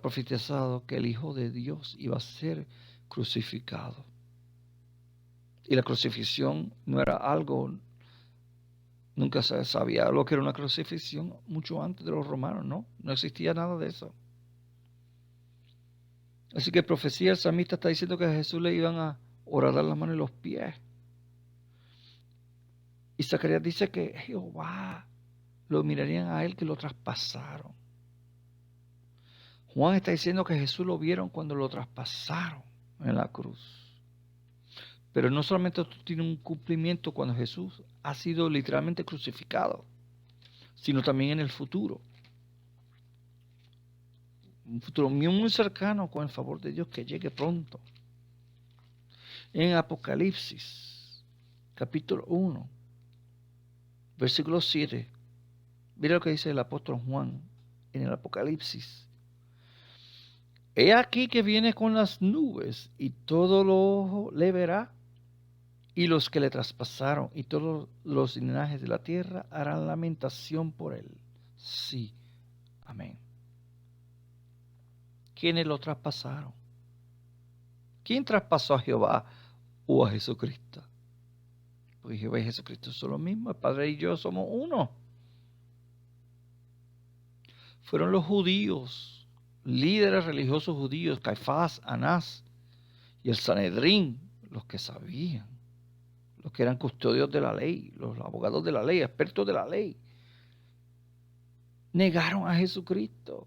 S1: profetizado que el Hijo de Dios iba a ser crucificado. Y la crucifixión no era algo, nunca se sabía lo que era una crucifixión mucho antes de los romanos, no existía nada de eso. Así que profecía, el salmista está diciendo que a Jesús le iban a horadar las manos y los pies. Y Zacarías dice que Jehová lo mirarían a él que lo traspasaron. Juan está diciendo que Jesús lo vieron cuando lo traspasaron en la cruz. Pero no solamente esto tiene un cumplimiento cuando Jesús ha sido literalmente crucificado, sino también en el futuro. Un futuro muy cercano con el favor de Dios que llegue pronto. En Apocalipsis, capítulo 1, versículo 7. Mira lo que dice el apóstol Juan en el Apocalipsis. He aquí que viene con las nubes y todo lo ojo le verá, y los que le traspasaron y todos los linajes de la tierra harán lamentación por él. Sí, amén. ¿Quiénes lo traspasaron? ¿Quién traspasó a Jehová o a Jesucristo? Porque Jehová y Jesucristo son lo mismo, el Padre y yo somos uno. Fueron los judíos, líderes religiosos judíos, Caifás, Anás y el Sanedrín, los que sabían, los que eran custodios de la ley, los abogados de la ley, expertos de la ley, negaron a Jesucristo.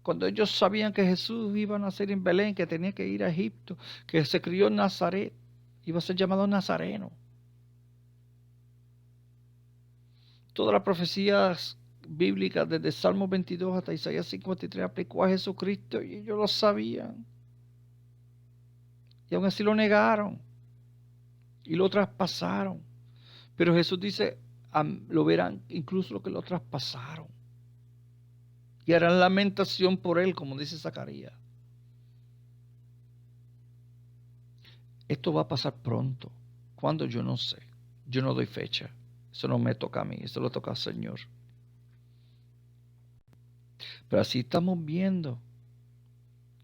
S1: Cuando ellos sabían que Jesús iba a nacer en Belén, que tenía que ir a Egipto, que se crió en Nazaret, iba a ser llamado Nazareno. Todas las profecías bíblica desde Salmo 22 hasta Isaías 53 aplicó a Jesucristo y ellos lo sabían. Y aún así lo negaron y lo traspasaron. Pero Jesús dice, lo verán incluso los que lo traspasaron. Y harán lamentación por él, como dice Zacarías. Esto va a pasar pronto. ¿Cuándo? Yo no sé. Yo no doy fecha. Eso no me toca a mí, eso lo toca al Señor. Pero así estamos viendo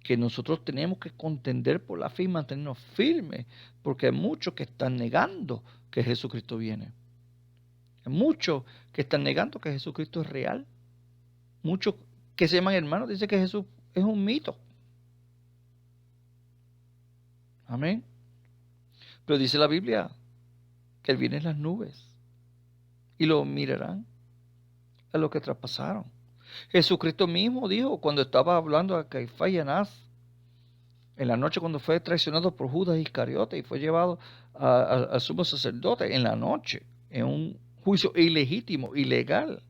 S1: que nosotros tenemos que contender por la fe y mantenernos firmes, porque hay muchos que están negando que Jesucristo viene. Hay muchos que están negando que Jesucristo es real. Muchos que se llaman hermanos dicen que Jesús es un mito. Amén. Pero dice la Biblia que Él viene en las nubes y lo mirarán a los que traspasaron. Jesucristo mismo dijo cuando estaba hablando a Caifás y Anás, en la noche cuando fue traicionado por Judas Iscariote y fue llevado al sumo sacerdote, en la noche, en un juicio ilegítimo, ilegal,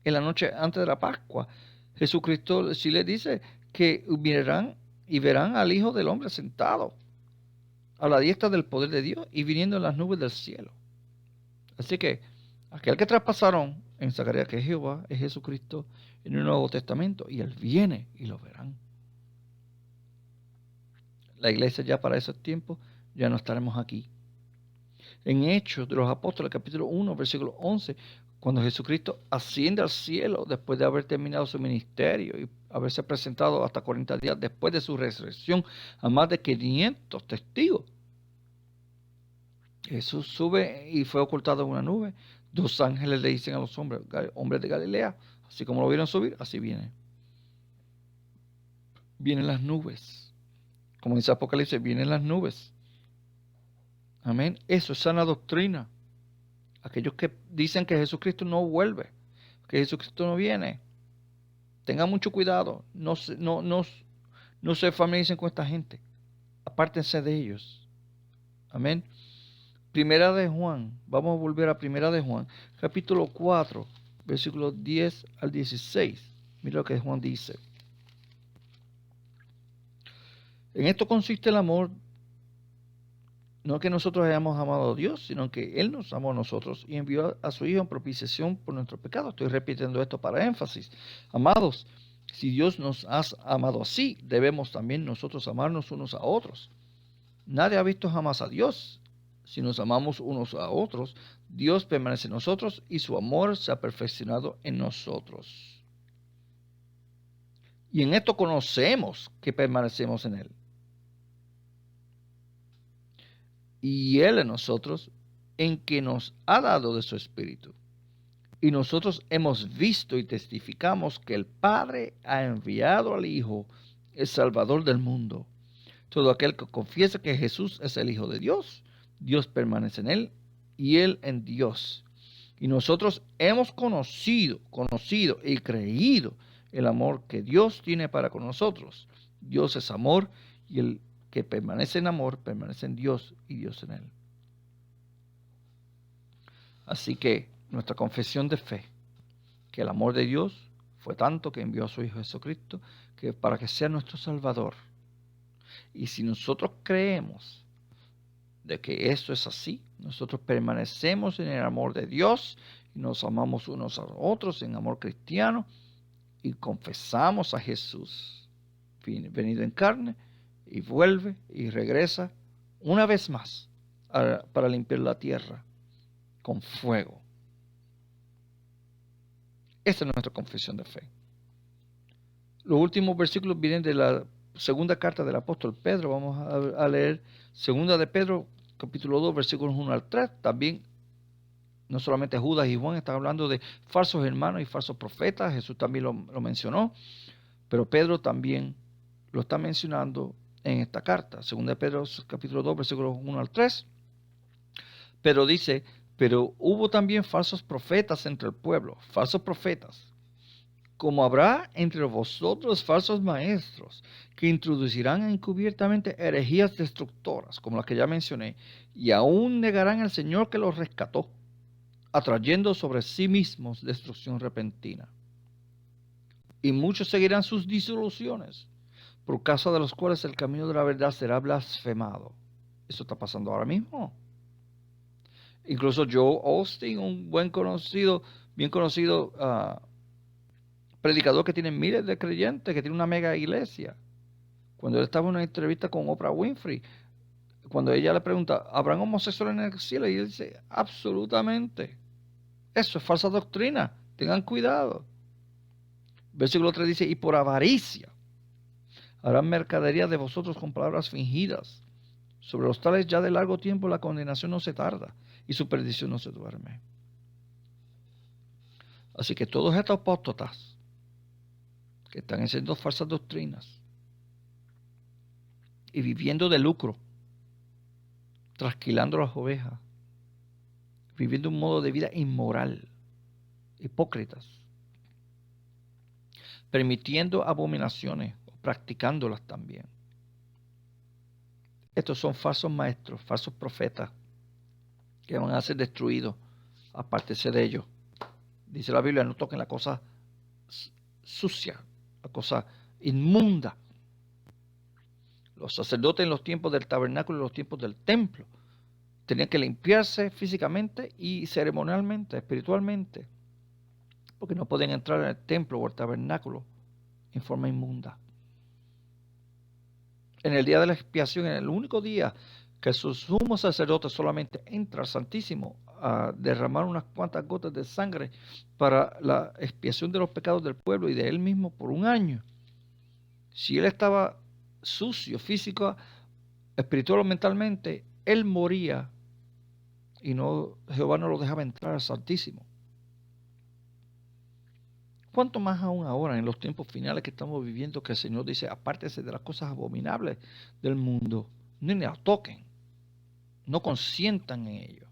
S1: en la noche antes de la Pascua, Jesucristo sí le dice que mirarán y verán al Hijo del Hombre sentado a la diestra del poder de Dios y viniendo en las nubes del cielo. Así que aquel que traspasaron en Zacarías, que es Jehová, es Jesucristo en el Nuevo Testamento, y Él viene y lo verán. La iglesia ya para esos tiempos ya no estaremos aquí. En Hechos de los Apóstoles, capítulo 1, versículo 11, cuando Jesucristo asciende al cielo después de haber terminado su ministerio y haberse presentado hasta 40 días después de su resurrección a más de 500 testigos, Jesús sube y fue ocultado en una nube. 2 ángeles le dicen a los hombres de Galilea, así como lo vieron subir, así viene. Vienen las nubes. Como dice Apocalipsis, vienen las nubes. Amén. Eso es sana doctrina. Aquellos que dicen que Jesucristo no vuelve, que Jesucristo no viene, tengan mucho cuidado. No se familiaricen con esta gente. Apártense de ellos. Amén. Primera de Juan, vamos a volver a Primera de Juan, capítulo 4, versículos 10 al 16. Mira lo que Juan dice. En esto consiste el amor, no que nosotros hayamos amado a Dios, sino que Él nos amó a nosotros y envió a su Hijo en propiciación por nuestros pecados. Estoy repitiendo esto para énfasis. Amados, si Dios nos ha amado así, debemos también nosotros amarnos unos a otros. Nadie ha visto jamás a Dios. Si nos amamos unos a otros, Dios permanece en nosotros y su amor se ha perfeccionado en nosotros. Y en esto conocemos que permanecemos en Él. Y Él en nosotros, en que nos ha dado de su Espíritu. Y nosotros hemos visto y testificamos que el Padre ha enviado al Hijo, el Salvador del mundo. Todo aquel que confiesa que Jesús es el Hijo de Dios, Dios permanece en Él y Él en Dios. Y nosotros hemos conocido y creído el amor que Dios tiene para con nosotros. Dios es amor y el que permanece en amor permanece en Dios y Dios en Él. Así que nuestra confesión de fe, que el amor de Dios fue tanto que envió a su Hijo Jesucristo, que para que sea nuestro Salvador. Y si nosotros creemos de que esto es así, nosotros permanecemos en el amor de Dios y nos amamos unos a otros en amor cristiano y confesamos a Jesús venido en carne y vuelve y regresa una vez más para limpiar la tierra con fuego. Esta es nuestra confesión de fe. Los últimos versículos vienen de la segunda carta del apóstol Pedro. Vamos a leer segunda de Pedro, capítulo 2, versículos 1 al 3. También, no solamente Judas y Juan están hablando de falsos hermanos y falsos profetas. Jesús también lo mencionó. Pero Pedro también lo está mencionando en esta carta. Segunda de Pedro, capítulo 2, versículos 1 al 3. Pero dice, pero hubo también falsos profetas entre el pueblo. Falsos profetas. Como habrá entre vosotros falsos maestros que introducirán encubiertamente herejías destructoras, como las que ya mencioné, y aún negarán al Señor que los rescató, atrayendo sobre sí mismos destrucción repentina. Y muchos seguirán sus disoluciones, por causa de los cuales el camino de la verdad será blasfemado. Eso está pasando ahora mismo. Incluso Joe Austin, un bien conocido predicador que tiene miles de creyentes, que tiene una mega iglesia. Cuando él estaba en una entrevista con Oprah Winfrey, cuando ella le pregunta, ¿habrán homosexuales en el cielo? Y él dice, absolutamente. Eso es falsa doctrina. Tengan cuidado. Versículo 3 dice, y por avaricia harán mercadería de vosotros con palabras fingidas. Sobre los tales ya de largo tiempo la condenación no se tarda y su perdición no se duerme. Así que todos estos apóstatas que están enseñando falsas doctrinas y viviendo de lucro, trasquilando las ovejas, viviendo un modo de vida inmoral, hipócritas, permitiendo abominaciones o practicándolas también. Estos son falsos maestros, falsos profetas que van a ser destruidos. Apártese de ellos. Dice la Biblia, no toquen la cosa sucia, la cosa inmunda. Los sacerdotes en los tiempos del tabernáculo y los tiempos del templo tenían que limpiarse físicamente y ceremonialmente, espiritualmente, porque no podían entrar en el templo o el tabernáculo en forma inmunda. En el día de la expiación, en el único día que su sumo sacerdote solamente entra al Santísimo a derramar unas cuantas gotas de sangre para la expiación de los pecados del pueblo y de él mismo por un año. Si él estaba sucio, físico, espiritual o mentalmente, él moría y Jehová no lo dejaba entrar al Santísimo. ¿Cuánto más aún ahora, en los tiempos finales que estamos viviendo, que el Señor dice, apártese de las cosas abominables del mundo, ni las toquen, no consientan en ello?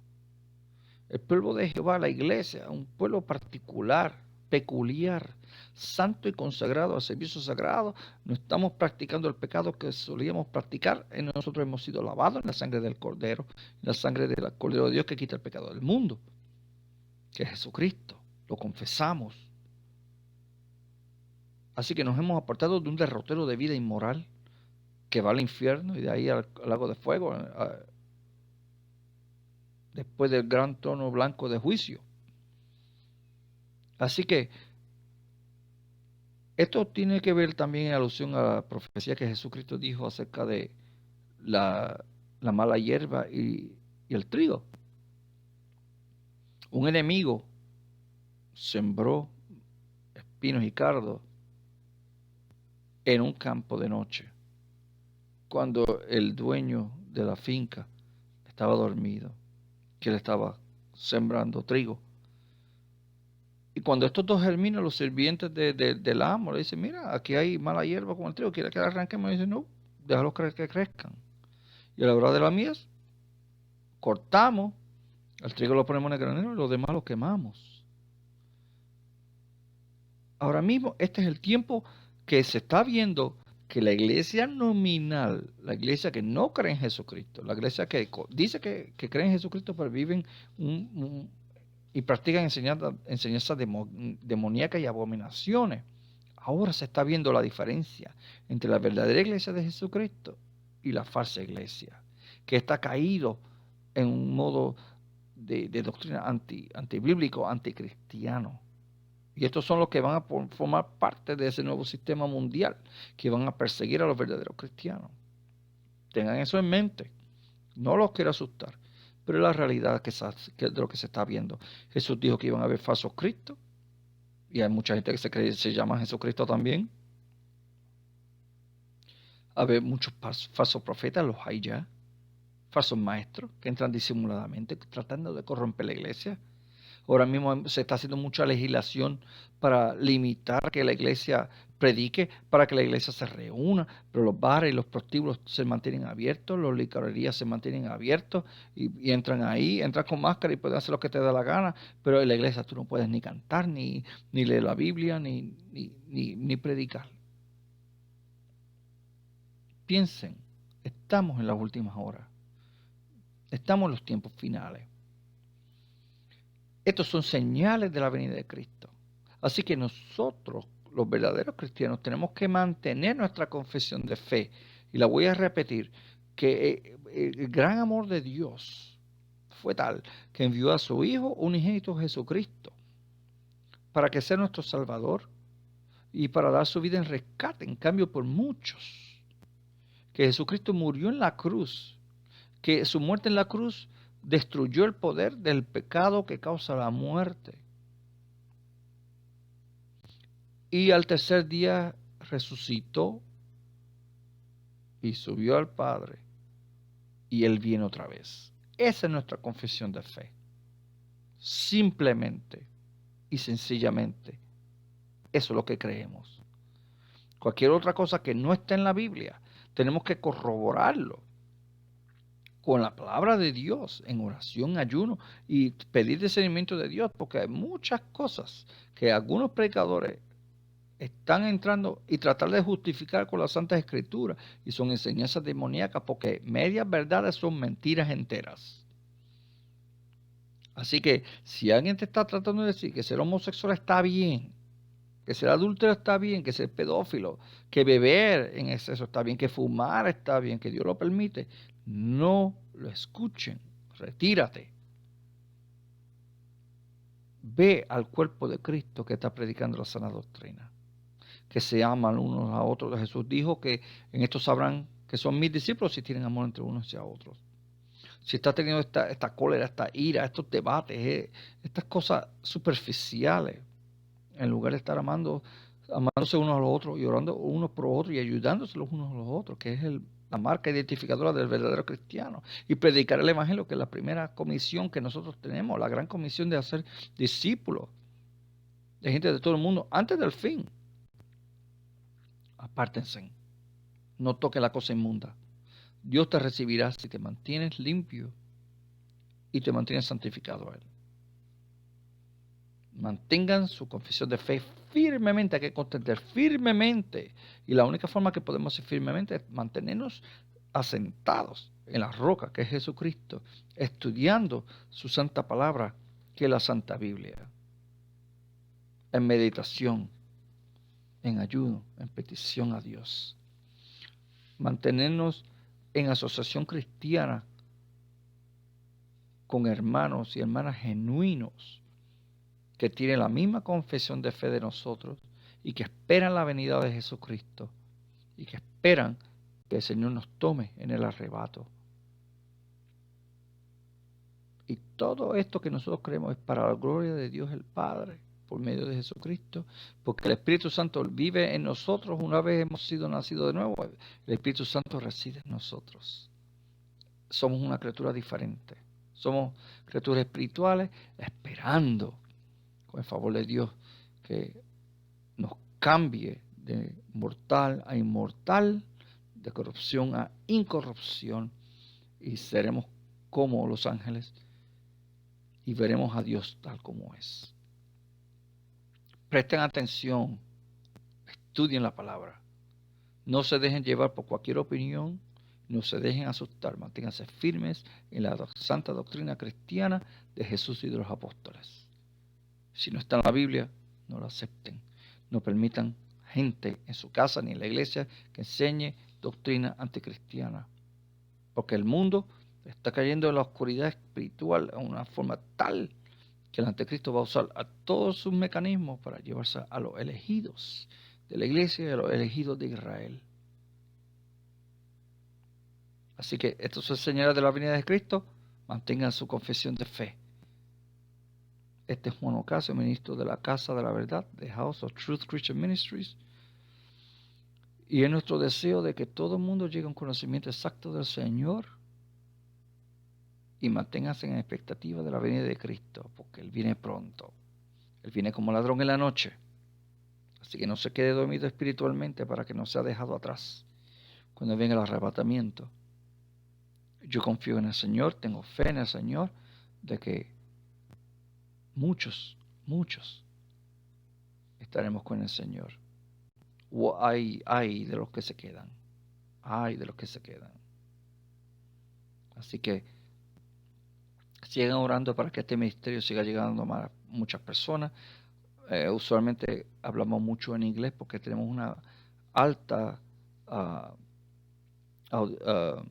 S1: El pueblo de Jehová, la iglesia, un pueblo particular, peculiar, santo y consagrado al servicio sagrado, no estamos practicando el pecado que solíamos practicar. Nosotros hemos sido lavados en la sangre del Cordero, en la sangre del Cordero de Dios que quita el pecado del mundo, que es Jesucristo. Lo confesamos. Así que nos hemos apartado de un derrotero de vida inmoral que va al infierno y de ahí al lago de fuego después del gran trono blanco de juicio. Así que esto tiene que ver también en alusión a la profecía que Jesucristo dijo acerca de la mala hierba y el trigo. Un enemigo sembró espinos y cardos en un campo de noche, cuando el dueño de la finca estaba dormido, que le estaba sembrando trigo. Y cuando estos dos germinan, los sirvientes del amo le dicen, mira, aquí hay mala hierba con el trigo, ¿quiere que la arranquemos? Y dicen, no, déjalos que crezcan. Y a la hora de la mies, cortamos, el trigo lo ponemos en el granero y los demás lo quemamos. Ahora mismo, este es el tiempo que se está viendo que la iglesia nominal, la iglesia que no cree en Jesucristo, la iglesia que dice que cree en Jesucristo, pero viven y practican enseñanzas demoníacas y abominaciones. Ahora se está viendo la diferencia entre la verdadera iglesia de Jesucristo y la falsa iglesia, que está caído en un modo de doctrina antibíblico, anticristiano. Y estos son los que van a formar parte de ese nuevo sistema mundial, que van a perseguir a los verdaderos cristianos. Tengan eso en mente. No los quiero asustar, pero es la realidad que de lo que se está viendo. Jesús dijo que iban a haber falsos cristos, y hay mucha gente que se llama Jesucristo también. A ver, muchos falsos profetas, los hay ya. Falsos maestros que entran disimuladamente tratando de corromper la iglesia. Ahora mismo se está haciendo mucha legislación para limitar que la iglesia predique, para que la iglesia se reúna, pero los bares y los prostíbulos se mantienen abiertos, las licorerías se mantienen abiertos y entran ahí, entras con máscara y puedes hacer lo que te da la gana, pero en la iglesia tú no puedes ni cantar, ni leer la Biblia, ni predicar. Piensen, estamos en las últimas horas, estamos en los tiempos finales. Estos son señales de la venida de Cristo. Así que nosotros, los verdaderos cristianos, tenemos que mantener nuestra confesión de fe. Y la voy a repetir, que el gran amor de Dios fue tal que envió a su Hijo unigénito Jesucristo para que sea nuestro Salvador y para dar su vida en rescate, en cambio por muchos. Que Jesucristo murió en la cruz, que su muerte en la cruz destruyó el poder del pecado que causa la muerte. Y al tercer día resucitó y subió al Padre y Él viene otra vez. Esa es nuestra confesión de fe. Simplemente y sencillamente, eso es lo que creemos. Cualquier otra cosa que no esté en la Biblia, tenemos que corroborarlo con la palabra de Dios, en oración, ayuno y pedir discernimiento de Dios, porque hay muchas cosas que algunos predicadores están entrando y tratar de justificar con las Santas Escrituras y son enseñanzas demoníacas, porque medias verdades son mentiras enteras. Así que si alguien te está tratando de decir que ser homosexual está bien, que ser adúltero está bien, que ser pedófilo, que beber en exceso está bien, que fumar está bien, que Dios lo permite, no lo escuchen, retírate. Ve al cuerpo de Cristo que está predicando la sana doctrina, que se aman unos a otros. Jesús dijo que en esto sabrán que son mis discípulos si tienen amor entre unos y a otros. Si está teniendo esta cólera, esta ira, estos debates, estas cosas superficiales, en lugar de estar amándose unos a los otros y orando unos por otros y ayudándose los unos a los otros, que es la marca identificadora del verdadero cristiano. Y predicar el evangelio, que es la primera comisión que nosotros tenemos, la gran comisión de hacer discípulos de gente de todo el mundo antes del fin. Apártense, no toque la cosa inmunda. Dios te recibirá si te mantienes limpio y te mantienes santificado a Él. Mantengan su confesión de fe firmemente, hay que contender firmemente. Y la única forma que podemos hacer firmemente es mantenernos asentados en la roca que es Jesucristo, estudiando su santa palabra, que es la Santa Biblia, en meditación, en ayuno, en petición a Dios. Mantenernos en asociación cristiana con hermanos y hermanas genuinos que tienen la misma confesión de fe de nosotros y que esperan la venida de Jesucristo y que esperan que el Señor nos tome en el arrebato. Y todo esto que nosotros creemos es para la gloria de Dios el Padre, por medio de Jesucristo, porque el Espíritu Santo vive en nosotros. Una vez hemos sido nacidos de nuevo, el Espíritu Santo reside en nosotros. Somos una criatura diferente. Somos criaturas espirituales esperando, con el favor de Dios, que nos cambie de mortal a inmortal, de corrupción a incorrupción, y seremos como los ángeles y veremos a Dios tal como es. Presten atención, estudien la palabra, no se dejen llevar por cualquier opinión, no se dejen asustar, manténganse firmes en la santa doctrina cristiana de Jesús y de los apóstoles. Si no está en la Biblia, no lo acepten. No permitan gente en su casa ni en la iglesia que enseñe doctrina anticristiana. Porque el mundo está cayendo en la oscuridad espiritual de una forma tal que el anticristo va a usar a todos sus mecanismos para llevarse a los elegidos de la iglesia y a los elegidos de Israel. Así que estos son señales de la venida de Cristo. Mantengan su confesión de fe. Este es Juan Ocasio, ministro de la Casa de la Verdad, de House of Truth Christian Ministries. Y es nuestro deseo de que todo el mundo llegue a un conocimiento exacto del Señor y manténganse en expectativa de la venida de Cristo, porque Él viene pronto. Él viene como ladrón en la noche. Así que no se quede dormido espiritualmente para que no sea dejado atrás cuando venga el arrebatamiento. Yo confío en el Señor, tengo fe en el Señor de que muchos estaremos con el Señor. O hay de los que se quedan. Hay de los que se quedan. Así que sigan orando para que este ministerio siga llegando a muchas personas. Usualmente hablamos mucho en inglés porque tenemos una alta ah, ah,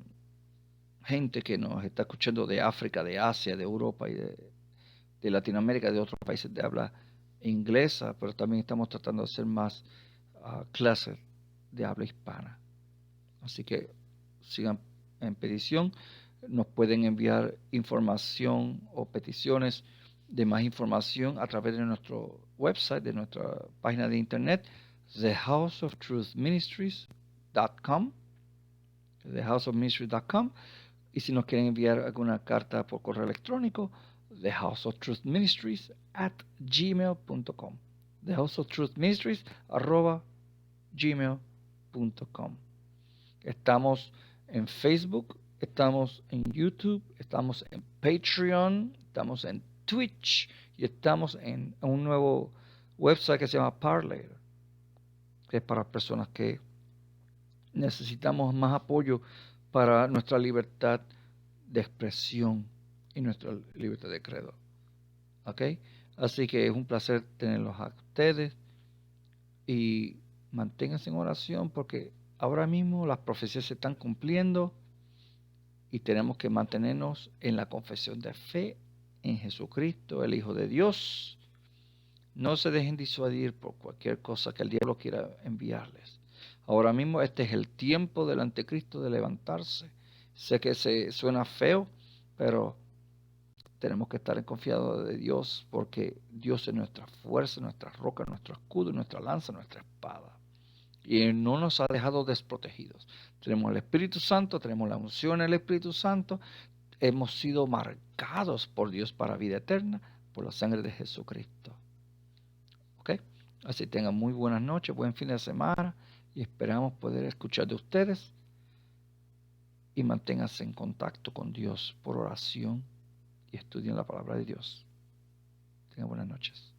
S1: gente que nos está escuchando de África, de Asia, de Europa y de Latinoamérica, de otros países de habla inglesa, pero también estamos tratando de hacer más clases de habla hispana. Así que sigan en petición. Nos pueden enviar información o peticiones de más información a través de nuestro website, de nuestra página de internet, thehouseoftruthministries.com, thehouseofministries.com. Y si nos quieren enviar alguna carta por correo electrónico, thehouseoftruthministries@gmail.com, thehouseoftruthministries@gmail.com. Estamos en Facebook, estamos en YouTube, estamos en Patreon, estamos en Twitch y estamos en un nuevo website que se llama Parler, que es para personas que necesitamos más apoyo para nuestra libertad de expresión y nuestra libertad de credo. ¿Ok? Así que es un placer tenerlos a ustedes y manténganse en oración porque ahora mismo las profecías se están cumpliendo y tenemos que mantenernos en la confesión de fe en Jesucristo, el Hijo de Dios. No se dejen disuadir por cualquier cosa que el diablo quiera enviarles. Ahora mismo este es el tiempo del anticristo de levantarse. Sé que se suena feo, pero tenemos que estar en confiado de Dios porque Dios es nuestra fuerza, nuestra roca, nuestro escudo, nuestra lanza, nuestra espada. Y Él no nos ha dejado desprotegidos. Tenemos el Espíritu Santo, tenemos la unción del Espíritu Santo, hemos sido marcados por Dios para vida eterna por la sangre de Jesucristo. ¿Ok? Así tengan muy buenas noches, buen fin de semana y esperamos poder escuchar de ustedes y manténganse en contacto con Dios por oración y estudien la palabra de Dios. Tengan buenas noches.